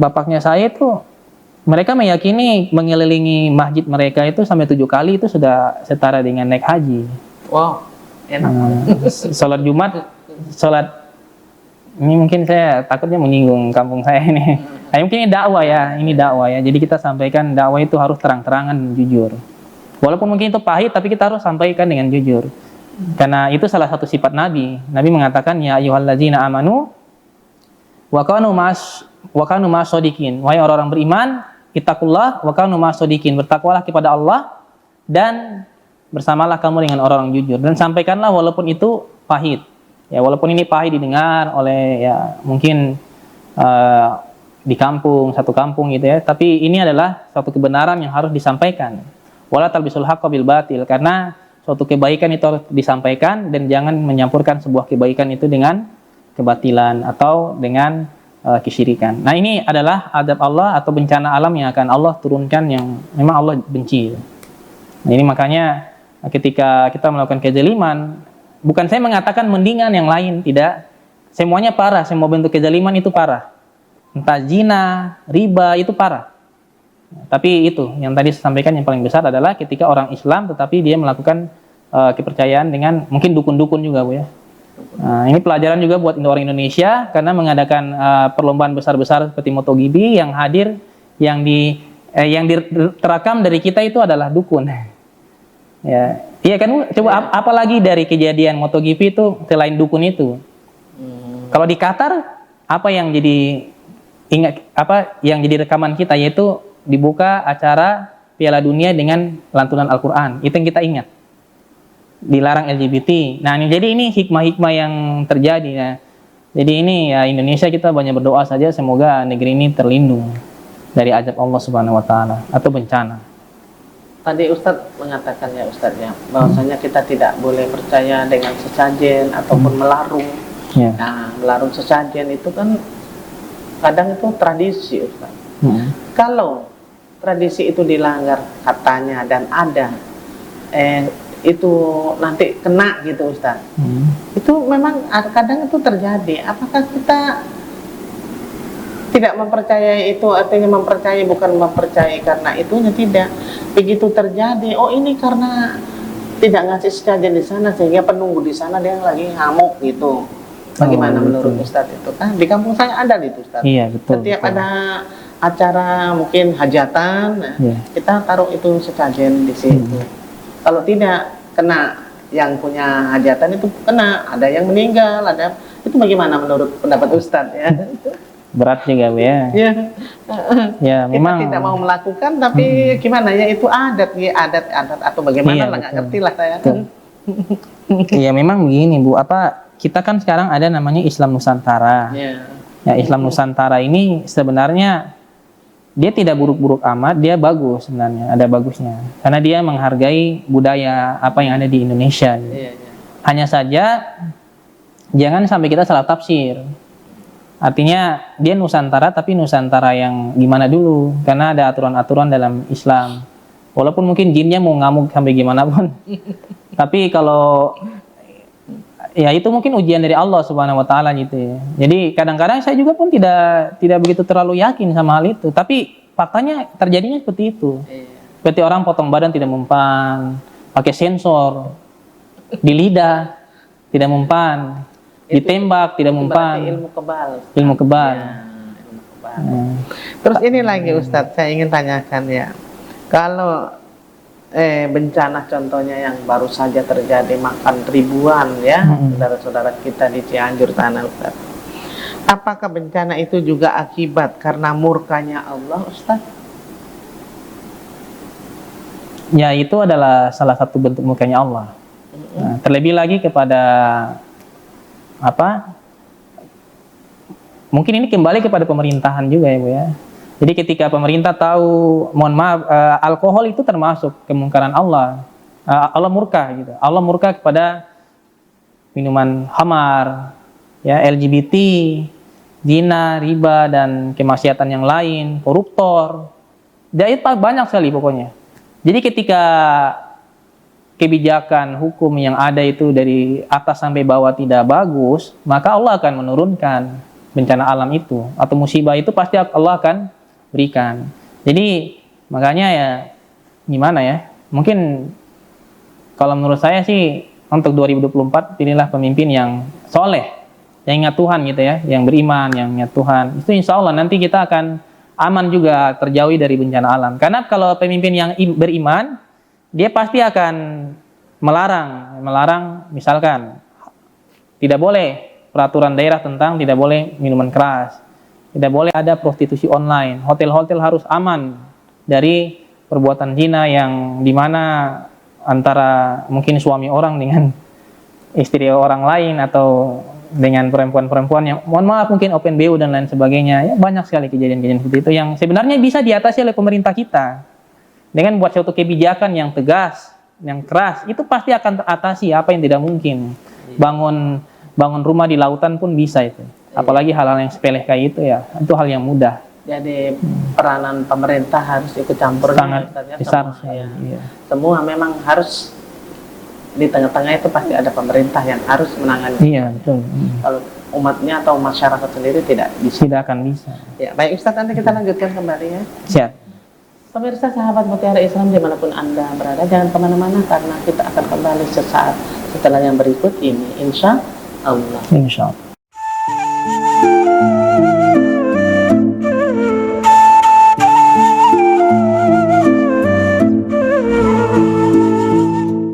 bapaknya saya itu. Mereka meyakini mengelilingi masjid mereka itu sampai 7 kali itu sudah setara dengan naik haji. Wow, enak. Sholat Jumat, ini mungkin saya takutnya menyinggung kampung saya ini. Nah, mungkin ini dakwah ya. Jadi kita sampaikan dakwah itu harus terang-terangan, jujur. Walaupun mungkin itu pahit, tapi kita harus sampaikan dengan jujur. Karena itu salah satu sifat Nabi. Nabi mengatakan, ya ayyuhallazina amanu wa kanu ma'as shodiqin. Wahai orang-orang beriman, ittaqullah wa kanu ma'as shodiqin. Bertakwalah kepada Allah dan bersamalah kamu dengan orang-orang jujur. Dan sampaikanlah walaupun itu pahit. Ya, walaupun ini pahit didengar oleh ya mungkin di satu kampung gitu ya. Tapi ini adalah suatu kebenaran yang harus disampaikan. Wala talbisul haqqa bil batil, karena suatu kebaikan itu harus disampaikan dan jangan menyampurkan sebuah kebaikan itu dengan kebatilan atau dengan kesyirikan. Nah, ini adalah adab Allah atau bencana alam yang akan Allah turunkan yang memang Allah benci. Nah, ini makanya ketika kita melakukan kezaliman, bukan saya mengatakan mendingan yang lain, tidak. Semuanya parah, semua bentuk kezaliman itu parah. Entah zina, riba itu parah. Tapi itu yang tadi saya sampaikan, yang paling besar adalah ketika orang Islam tetapi dia melakukan kepercayaan dengan mungkin dukun-dukun juga, Bu ya. Ini pelajaran juga buat orang Indonesia karena mengadakan perlombaan besar-besar seperti MotoGP, yang hadir yang terekam dari kita itu adalah dukun. Ya, iya kan, Bu? Coba apalagi dari kejadian MotoGP itu selain dukun itu. Kalau di Qatar apa yang jadi jadi rekaman kita, yaitu dibuka acara Piala Dunia dengan lantunan Al-Quran. Itu yang kita ingat. Dilarang LGBT. Nah, jadi ini hikmah-hikmah yang terjadi ya. Jadi ini ya, Indonesia kita banyak berdoa saja semoga negeri ini terlindung dari azab Allah Subhanahu wa taala atau bencana. Tadi Ustadz mengatakan ya Ustadz ya, bahwasanya kita tidak boleh percaya dengan sesajen ataupun melarung. Ya. Nah, melarung sesajen itu kan kadang itu tradisi Ustadz. Kalau tradisi itu dilanggar katanya dan ada itu nanti kena gitu Ustaz. Itu memang kadang itu terjadi. Apakah kita tidak mempercayai itu, artinya mempercayai bukan mempercayai karena itunya, tidak. Begitu terjadi, oh ini karena tidak ngasih sesajen di sana sehingga penunggu di sana dia lagi ngamuk gitu. Bagaimana menurut Ustaz itu? Kan di kampung saya ada itu Ustaz. Iya, betul. Setiap ada acara mungkin hajatan, kita taruh itu sesajen di situ. Kalau tidak kena, yang punya hajatan itu kena, ada yang meninggal, ada itu bagaimana menurut pendapat Ustadz ya? Berat juga, Bu ya. Ya, Ya, kita memang tidak mau melakukan, tapi gimana ya, itu adat atau bagaimana lah, nggak ngerti lah saya. Iya, memang begini, Bu. Kita kan sekarang ada namanya Islam Nusantara. Ya, Islam Nusantara ini sebenarnya dia tidak buruk-buruk amat, dia bagus sebenarnya, ada bagusnya. Karena dia menghargai budaya apa yang ada di Indonesia. Hanya saja jangan sampai kita salah tafsir. Artinya dia Nusantara, tapi Nusantara yang gimana dulu? Karena ada aturan-aturan dalam Islam. Walaupun mungkin jinnya mau ngamuk sampai gimana pun. Tapi kalau ya itu mungkin ujian dari Allah Subhanahu wa taala gitu ya. Jadi kadang-kadang saya juga pun tidak begitu terlalu yakin sama hal itu, tapi faktanya terjadinya seperti itu. Seperti orang potong badan tidak mempan, pakai sensor di lidah tidak mempan, ditembak tidak mempan. Ilmu kebal. Ilmu kebal. Ya, ilmu kebal. Terus ini lagi Ustadz, saya ingin tanyakan ya. Kalau bencana contohnya yang baru saja terjadi, makan ribuan ya saudara-saudara kita di Cianjur Tanah Ustaz. Apakah bencana itu juga akibat karena murkanya Allah Ustaz? Ya, itu adalah salah satu bentuk murkanya Allah. Nah, terlebih lagi kepada mungkin ini kembali kepada pemerintahan juga ya, Bu ya. Jadi ketika pemerintah tahu, mohon maaf, alkohol itu termasuk kemungkaran Allah. Allah murka gitu. Allah murka kepada minuman khamar, ya, LGBT, zina, riba dan kemaksiatan yang lain, koruptor. Jadi banyak sekali pokoknya. Jadi ketika kebijakan hukum yang ada itu dari atas sampai bawah tidak bagus, maka Allah akan menurunkan bencana alam itu atau musibah itu, pasti Allah akan berikan. Jadi makanya ya gimana ya, mungkin kalau menurut saya sih untuk 2024 pilihlah pemimpin yang soleh, yang ingat Tuhan gitu ya, yang beriman, yang ingat Tuhan. Itu insya Allah nanti kita akan aman juga, terjauhi dari bencana alam. Karena kalau pemimpin yang beriman, dia pasti akan melarang misalkan tidak boleh peraturan daerah tentang tidak boleh minuman keras. Tidak boleh ada prostitusi online. Hotel-hotel harus aman dari perbuatan zina yang dimana antara mungkin suami orang dengan istri orang lain atau dengan perempuan-perempuan yang mohon maaf mungkin open BU dan lain sebagainya. Ya, banyak sekali kejadian-kejadian seperti itu yang sebenarnya bisa diatasi oleh pemerintah kita. Dengan buat suatu kebijakan yang tegas, yang keras, itu pasti akan teratasi apa yang tidak mungkin. Bangun rumah di lautan pun bisa itu. Apalagi hal-hal yang sepele kayak itu ya, itu hal yang mudah. Jadi peranan pemerintah harus ikut campur. Sangat besar. Semua memang harus di tengah-tengah itu pasti ada pemerintah yang harus menangani. Iya, betul. Kalau umatnya atau masyarakat sendiri tidak bisa. Tidak akan bisa. Ya, baik Ustaz, nanti kita lanjutkan kembali ya. Siap. Pemirsa sahabat Mutiara Islam dimanapun Anda berada, jangan kemana-mana karena kita akan kembali sesaat setelah yang berikut ini, insya Allah. Insya Allah.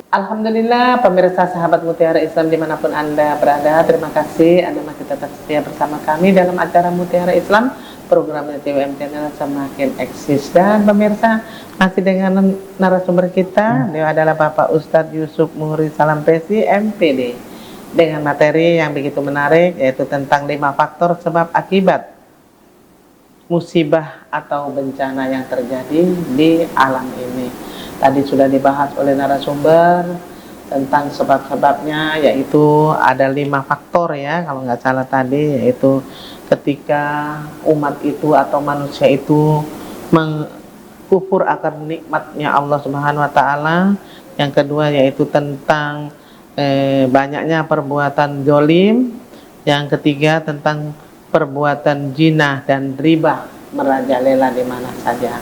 Alhamdulillah, pemirsa sahabat Mutiara Islam dimanapun Anda berada, terima kasih Anda masih tetap setia bersama kami dalam acara Mutiara Islam, program TWM Channel semakin eksis. Dan pemirsa, masih dengan narasumber kita, dia adalah Bapak Ustadz Yusuf Muhri Salampesi, MPD, dengan materi yang begitu menarik, yaitu tentang 5 faktor sebab akibat musibah atau bencana yang terjadi di alam ini. Tadi sudah dibahas oleh narasumber tentang sebab-sebabnya, yaitu ada 5 faktor ya, kalau nggak salah tadi, yaitu ketika umat itu atau manusia itu mengkufur akan nikmatnya Allah Subhanahu wa Ta'ala. Yang kedua yaitu tentang banyaknya perbuatan zolim. Yang ketiga tentang perbuatan jinah dan riba merajalela di mana saja.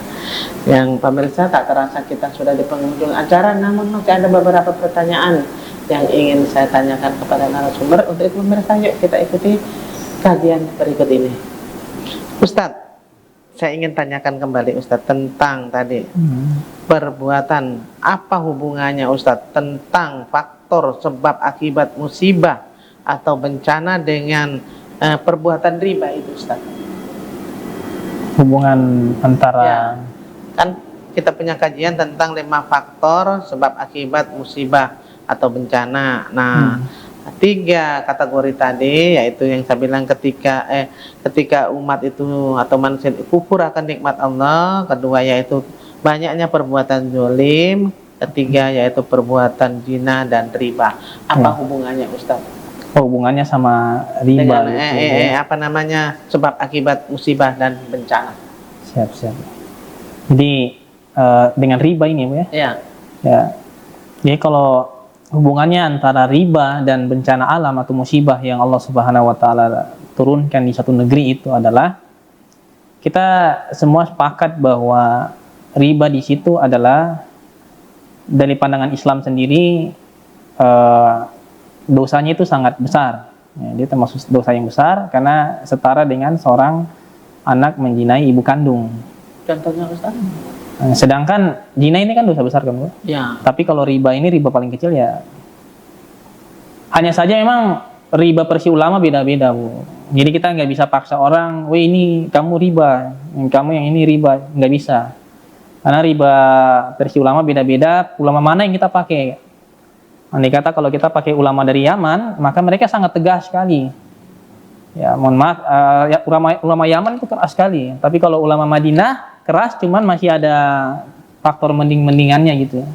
Yang pemirsa, tak terasa kita sudah di penghujung acara, namun masih ada beberapa pertanyaan yang ingin saya tanyakan kepada narasumber. Untuk itu pemirsa, yuk kita ikuti kajian berikut ini. Ustadz, saya ingin tanyakan kembali Ustadz tentang tadi perbuatan, apa hubungannya Ustadz tentang faktor sebab akibat musibah atau bencana dengan perbuatan riba itu Ustadz? Hubungan antara Ya, kan kita punya kajian tentang 5 faktor sebab akibat musibah atau bencana. Nah, 3 kategori tadi, yaitu yang saya bilang ketika umat itu atau manusia kufur akan nikmat Allah. Kedua yaitu banyaknya perbuatan zalim. Ketiga yaitu perbuatan zina dan riba. Apa hubungannya Ustaz? hubungannya sama riba Dengan gitu, ya. apa namanya, sebab akibat musibah dan bencana. Siap. Jadi dengan riba ini Bu, ya. Ya. Ya. Jadi kalau hubungannya antara riba dan bencana alam atau musibah yang Allah Subhanahu wa Ta'ala turunkan di satu negeri itu adalah, kita semua sepakat bahwa riba di situ adalah dari pandangan Islam sendiri dosanya itu sangat besar. Ya, dia termasuk dosa yang besar karena setara dengan seorang anak menzinai ibu kandung. Contohnya Ustaz? Sedangkan zina ini kan dosa besar kan Bu? Ya. Tapi kalau riba ini, riba paling kecil ya. Hanya saja memang riba versi ulama beda-beda Bu. Jadi kita nggak bisa paksa orang, weh ini kamu riba, kamu yang ini riba, nggak bisa. Karena riba versi ulama beda-beda. Ulama mana yang kita pakai? Andai kata kalau kita pakai ulama dari Yaman, maka mereka sangat tegas sekali. Ya mohon maaf, ya, ulama Yaman itu keras sekali. Tapi kalau ulama Madinah keras, cuman masih ada faktor mending-mendingannya gitu.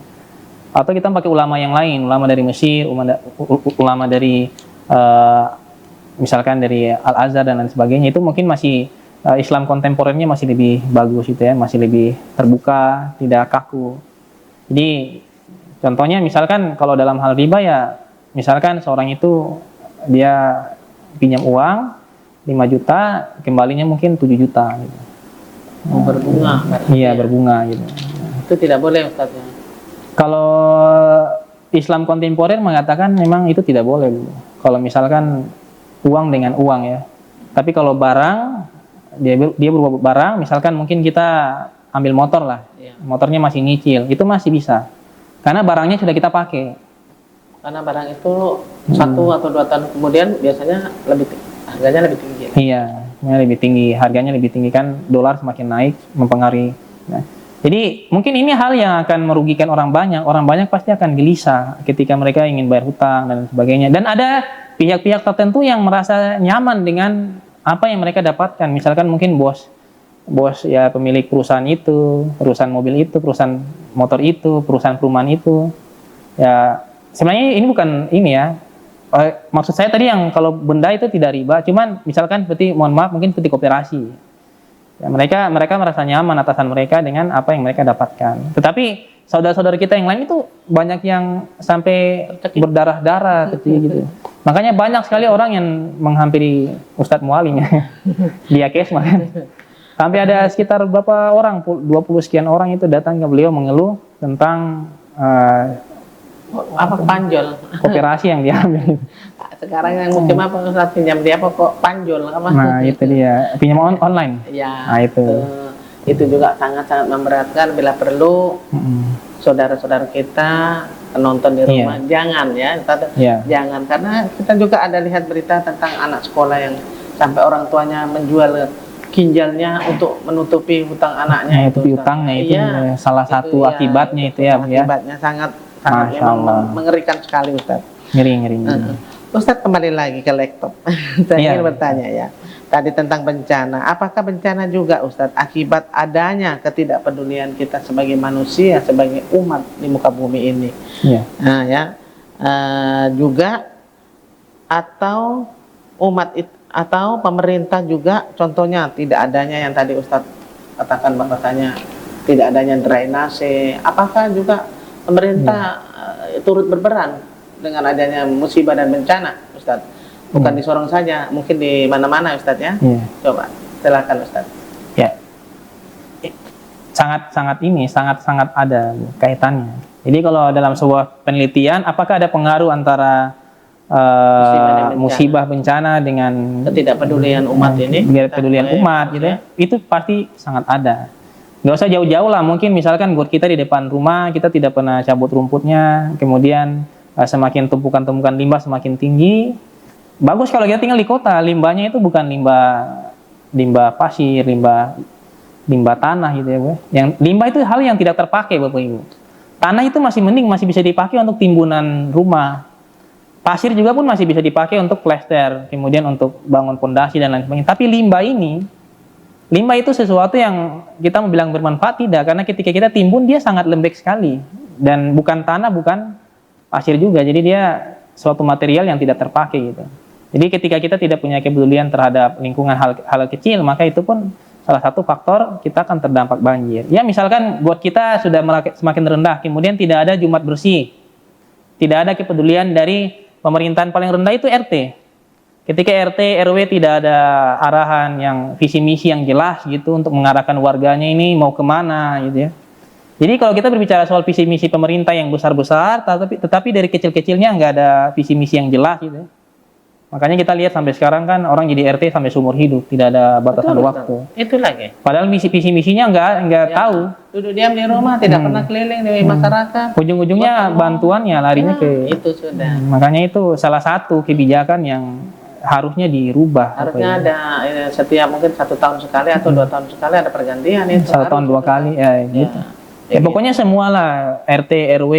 Atau kita pakai ulama yang lain, ulama dari Mesir, ulama dari misalkan dari Al-Azhar dan lain sebagainya, itu mungkin masih Islam kontemporer-nya masih lebih bagus gitu ya, masih lebih terbuka, tidak kaku. Jadi contohnya misalkan kalau dalam hal riba ya, misalkan seorang itu dia pinjam uang 5 juta, kembalinya mungkin 7 juta gitu. Berbunga. Iya, berbunga gitu. Itu tidak boleh Ustaz ya? Kalau Islam kontemporer mengatakan memang itu tidak boleh Bu. Kalau misalkan uang dengan uang ya. Tapi kalau barang, dia berubah barang, misalkan mungkin kita ambil motor lah. Iya. Motornya masih nyicil, itu masih bisa. Karena barangnya sudah kita pakai. Karena barang itu 1 atau 2 tahun kemudian biasanya harganya lebih tinggi. Iya, harganya lebih tinggi kan, dolar semakin naik mempengaruhi. Nah, jadi mungkin ini hal yang akan merugikan orang banyak. Orang banyak pasti akan gelisah ketika mereka ingin bayar hutang dan sebagainya. Dan ada pihak-pihak tertentu yang merasa nyaman dengan apa yang mereka dapatkan. Misalkan mungkin bos ya, pemilik perusahaan itu, perusahaan mobil itu, perusahaan motor itu, perusahaan perumahan itu. Ya, sebenarnya ini bukan ini ya. Maksud saya tadi yang kalau benda itu tidak riba, cuman misalkan seperti, mohon maaf, mungkin seperti koperasi. Ya, mereka merasa nyaman atasan mereka dengan apa yang mereka dapatkan. Tetapi saudara-saudara kita yang lain itu banyak yang sampai berdarah-darah gitu. Makanya banyak sekali orang yang menghampiri Ustadz Mualim ya. Dia kesma kan. Sampai ada sekitar berapa orang, 20 sekian orang itu datang ke beliau mengeluh tentang Apa panjol? kooperasi yang diambil. Sekarang yang musim apa Ustaz, pinjam dia apa kok panjol apa? Nah itu dia, pinjam online. Ya, Nah, itu. itu juga sangat-sangat memberatkan bila perlu Mm-mm. saudara-saudara kita penonton di rumah jangan ya, Iya. jangan, karena kita juga ada lihat berita tentang anak sekolah yang sampai orang tuanya menjual ginjalnya untuk menutupi hutang anaknya. Menutupi utangnya itu salah satu akibatnya itu ya, Bu, ya. Akibatnya sangat Masya memang Allah. mengerikan sekali Ustaz. Ngeri. Ustaz kembali lagi ke laptop. Saya Iya. ingin bertanya ya. Tadi tentang bencana. Apakah bencana juga Ustaz akibat adanya ketidakpedulian kita sebagai manusia, sebagai umat di muka bumi ini? Iya. Nah ya, juga atau atau pemerintah juga, contohnya tidak adanya yang tadi Ustaz katakan bahwasanya tidak adanya drainase. Apakah juga pemerintah turut berperan dengan adanya musibah dan bencana, Ustaz? Bukan di Sorong saja, mungkin di mana-mana, Ustaz ya. Coba, silakan Ustaz. Ya, sangat ada kaitannya. Jadi kalau dalam sebuah penelitian, apakah ada pengaruh antara musibah bencana dengan ketidakpedulian umat ini? Ketidakpedulian umat, gitu ya. Itu pasti sangat ada. Nggak usah jauh-jauh lah, mungkin misalkan buat kita di depan rumah, kita tidak pernah cabut rumputnya, kemudian semakin tumpukan-tumpukan limbah semakin tinggi. Bagus kalau kita tinggal di kota, limbahnya itu bukan limbah pasir, limbah tanah gitu ya, Bu. Yang limbah itu hal yang tidak terpakai, Bapak Ibu. Tanah itu masih mending, masih bisa dipakai untuk timbunan rumah. Pasir juga pun masih bisa dipakai untuk plester, kemudian untuk bangun pondasi dan lain sebagainya. Tapi limbah itu sesuatu yang kita mau bilang bermanfaat tidak, karena ketika kita timbun dia sangat lembek sekali dan bukan tanah, bukan pasir juga. Jadi dia suatu material yang tidak terpakai gitu. Jadi ketika kita tidak punya kepedulian terhadap lingkungan hal kecil, maka itu pun salah satu faktor kita akan terdampak banjir. Ya misalkan buat kita sudah semakin rendah, kemudian tidak ada Jumat bersih, tidak ada kepedulian dari pemerintahan, paling rendah itu RT. Ketika RT, RW tidak ada arahan yang visi misi yang jelas gitu untuk mengarahkan warganya ini mau kemana gitu ya. Jadi kalau kita berbicara soal visi misi pemerintah yang besar-besar, tetapi dari kecil-kecilnya nggak ada visi misi yang jelas gitu ya. Makanya kita lihat sampai sekarang kan orang jadi RT sampai seumur hidup, tidak ada batasan waktu. Itu lagi. Padahal visi misinya nggak tahu. Duduk diam di rumah, tidak pernah keliling di masyarakat. Ujung-ujungnya bantuannya larinya ke itu sudah. Makanya itu salah satu kebijakan yang harusnya dirubah. Harusnya ada setiap mungkin 1 tahun sekali atau 2 tahun sekali ada pergantian itu. 1 tahun 2 kali ya gitu. Ya, pokoknya semualah RT, RW,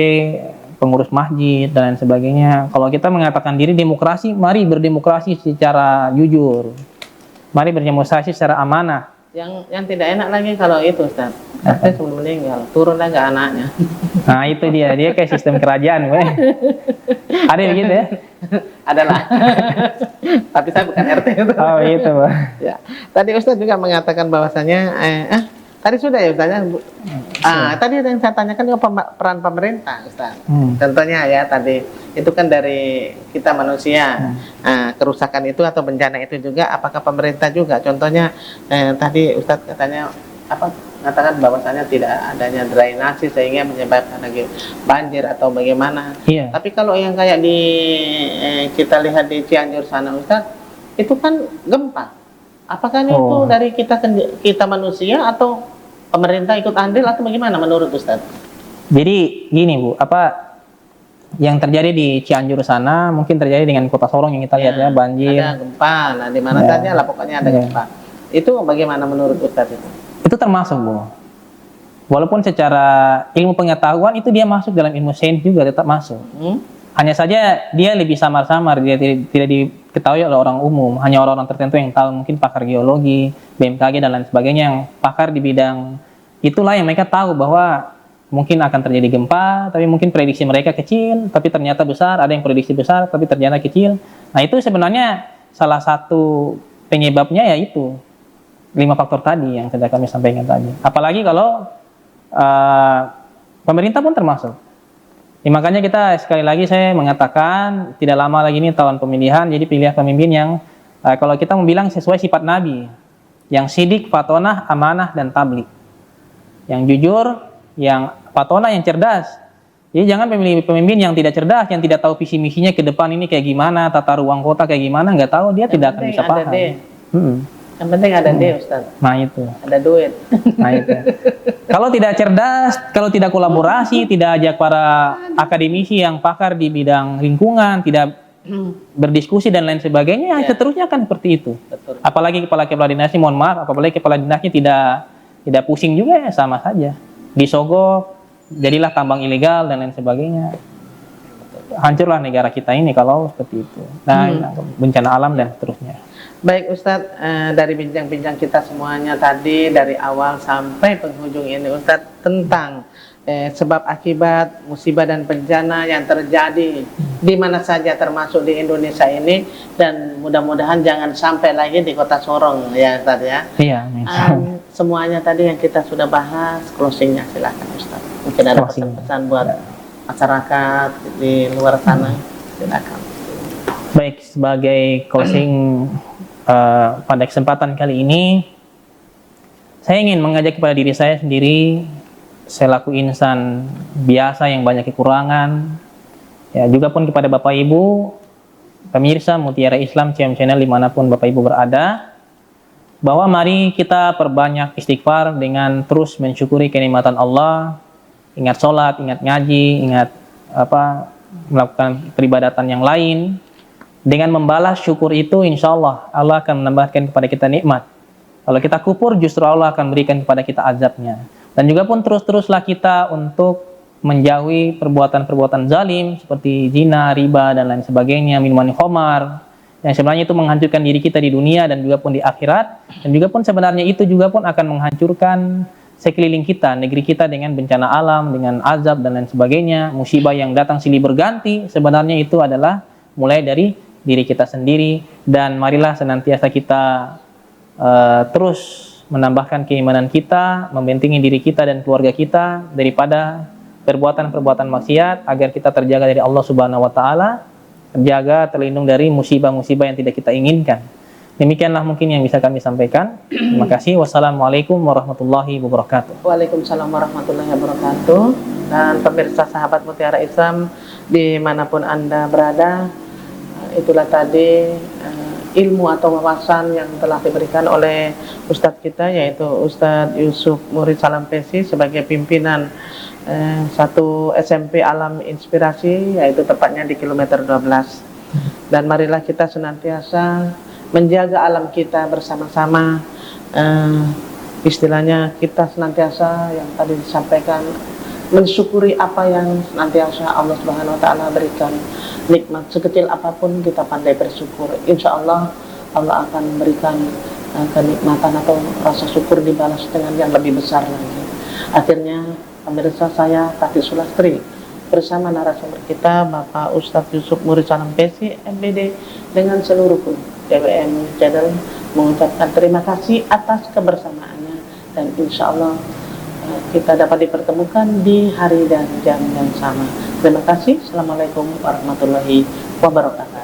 pengurus masjid dan lain sebagainya. Kalau kita mengatakan diri demokrasi, mari berdemokrasi secara jujur. Mari berdemokrasi secara amanah. Yang tidak enak lagi kalau itu Ustaz. RT sebelum meninggal, turunlah ke anaknya. Nah itu dia kayak sistem kerajaan, weh. Ada begitu ya? Adalah. Tapi saya bukan RT itu. Oh gitu, Pak. Ya. Tadi Ustaz juga mengatakan bahwasanya tadi sudah ya Ustaz. Tadi yang saya tanyakan juga peran pemerintah Ustaz. Contohnya ya tadi itu kan dari kita manusia. Kerusakan itu atau bencana itu juga apakah pemerintah juga? Contohnya tadi Ustaz katanya mengatakan bahwasanya tidak adanya drainasi sehingga menyebabkan lagi banjir atau bagaimana. Iya. Tapi kalau yang kayak kita lihat di Cianjur sana Ustaz, itu kan gempa. Apakah itu dari kita manusia atau pemerintah ikut andil atau bagaimana menurut Ustaz? Jadi gini Bu, yang terjadi di Cianjur sana mungkin terjadi dengan kota Sorong yang kita lihat ya, banjir. Ada gempa, nah di mana saja lah pokoknya ada gempa. Itu bagaimana menurut Ustaz itu? Itu termasuk Bu. Walaupun secara ilmu pengetahuan itu dia masuk dalam ilmu sains juga tetap masuk. Hanya saja dia lebih samar-samar, dia tidak diketahui oleh orang umum, hanya orang-orang tertentu yang tahu, mungkin pakar geologi, BMKG dan lain sebagainya yang pakar di bidang itulah yang mereka tahu bahwa mungkin akan terjadi gempa, tapi mungkin prediksi mereka kecil, tapi ternyata besar, ada yang prediksi besar, tapi ternyata kecil. Nah itu sebenarnya salah satu penyebabnya yaitu 5 faktor tadi yang sudah kami sampaikan tadi. Apalagi kalau pemerintah pun termasuk. Makanya kita sekali lagi saya mengatakan tidak lama lagi ini tahun pemilihan, jadi pilih pemimpin yang kalau kita mau bilang sesuai sifat Nabi. yang sidik, fatonah, amanah, dan tablik. Yang jujur, yang fatonah, yang cerdas. Jadi jangan memilih pemimpin yang tidak cerdas, yang tidak tahu visi misinya ke depan ini kayak gimana, tata ruang kota kayak gimana, nggak tahu, dia tidak akan bisa paham. Yang penting ada D, Ustaz. Nah itu. Ada duit. Nah itu. Kalau tidak cerdas, kalau tidak kolaborasi, tidak ajak para akademisi yang pakar di bidang lingkungan, tidak berdiskusi dan lain sebagainya, seterusnya akan seperti itu. Betul. Apalagi kepala dinasnya, mohon maaf, apalagi kepala dinasnya tidak pusing juga, ya sama saja. Disogok, jadilah tambang ilegal dan lain sebagainya. Hancurlah negara kita ini kalau seperti itu. Nah, bencana alam dan seterusnya. Baik Ustadz, dari bincang-bincang kita semuanya tadi dari awal sampai penghujung ini Ustadz tentang sebab akibat musibah dan bencana yang terjadi di mana saja termasuk di Indonesia ini, dan mudah-mudahan jangan sampai lagi di Kota Sorong ya Ustadz ya. Iya. Semuanya tadi yang kita sudah bahas, closingnya silakan Ustadz. Mungkin ada pesan-pesan buat masyarakat di luar sana, silakan. Baik, sebagai closing pada kesempatan kali ini, saya ingin mengajak kepada diri saya sendiri, selaku insan biasa yang banyak kekurangan, ya juga pun kepada Bapak Ibu, pemirsa Mutiara Islam CM Channel dimanapun Bapak Ibu berada, bahwa mari kita perbanyak istighfar dengan terus mensyukuri kenikmatan Allah, ingat sholat, ingat ngaji, ingat melakukan peribadatan yang lain. Dengan membalas syukur itu, insya Allah Allah akan menambahkan kepada kita nikmat. Kalau kita kufur, justru Allah akan berikan kepada kita azabnya. Dan juga pun terus-teruslah kita untuk menjauhi perbuatan-perbuatan zalim seperti zina, riba, dan lain sebagainya, minuman khamar, yang sebenarnya itu menghancurkan diri kita di dunia dan juga pun di akhirat. Dan juga pun sebenarnya itu juga pun akan menghancurkan sekeliling kita, negeri kita dengan bencana alam, dengan azab dan lain sebagainya, musibah yang datang silih berganti. Sebenarnya itu adalah mulai dari diri kita sendiri, dan marilah senantiasa kita terus menambahkan keimanan kita, membentengi diri kita dan keluarga kita daripada perbuatan-perbuatan maksiat, agar kita terjaga dari Allah Subhanahu wa taala, terjaga, terlindung dari musibah-musibah yang tidak kita inginkan. Demikianlah mungkin yang bisa kami sampaikan. Terima kasih. Wassalamualaikum warahmatullahi wabarakatuh. Waalaikumsalam warahmatullahi wabarakatuh. Dan pemirsa sahabat Mutiara Islam dimanapun Anda berada, itulah tadi ilmu atau wawasan yang telah diberikan oleh Ustadz kita, yaitu Ustadz Yusuf Murid Salampesi sebagai pimpinan satu SMP Alam Inspirasi, yaitu tepatnya di kilometer 12. Dan marilah kita senantiasa menjaga alam kita bersama-sama. Istilahnya kita senantiasa yang tadi disampaikan, mensyukuri apa yang senantiasa Allah Subhanahu wa taala berikan. Nikmat sekecil apapun kita pandai bersyukur, insya Allah Allah akan memberikan kenikmatan atau rasa syukur dibalas dengan yang lebih besar lagi. Akhirnya pemirsa, saya Tati Sulastri bersama narasumber kita Bapak Ustadz Yusuf Murid Salampesi MBD dengan seluruh DWM Channel mengucapkan terima kasih atas kebersamaannya, dan insya Allah kita dapat dipertemukan di hari dan jam yang sama. Terima kasih. Assalamualaikum warahmatullahi wabarakatuh.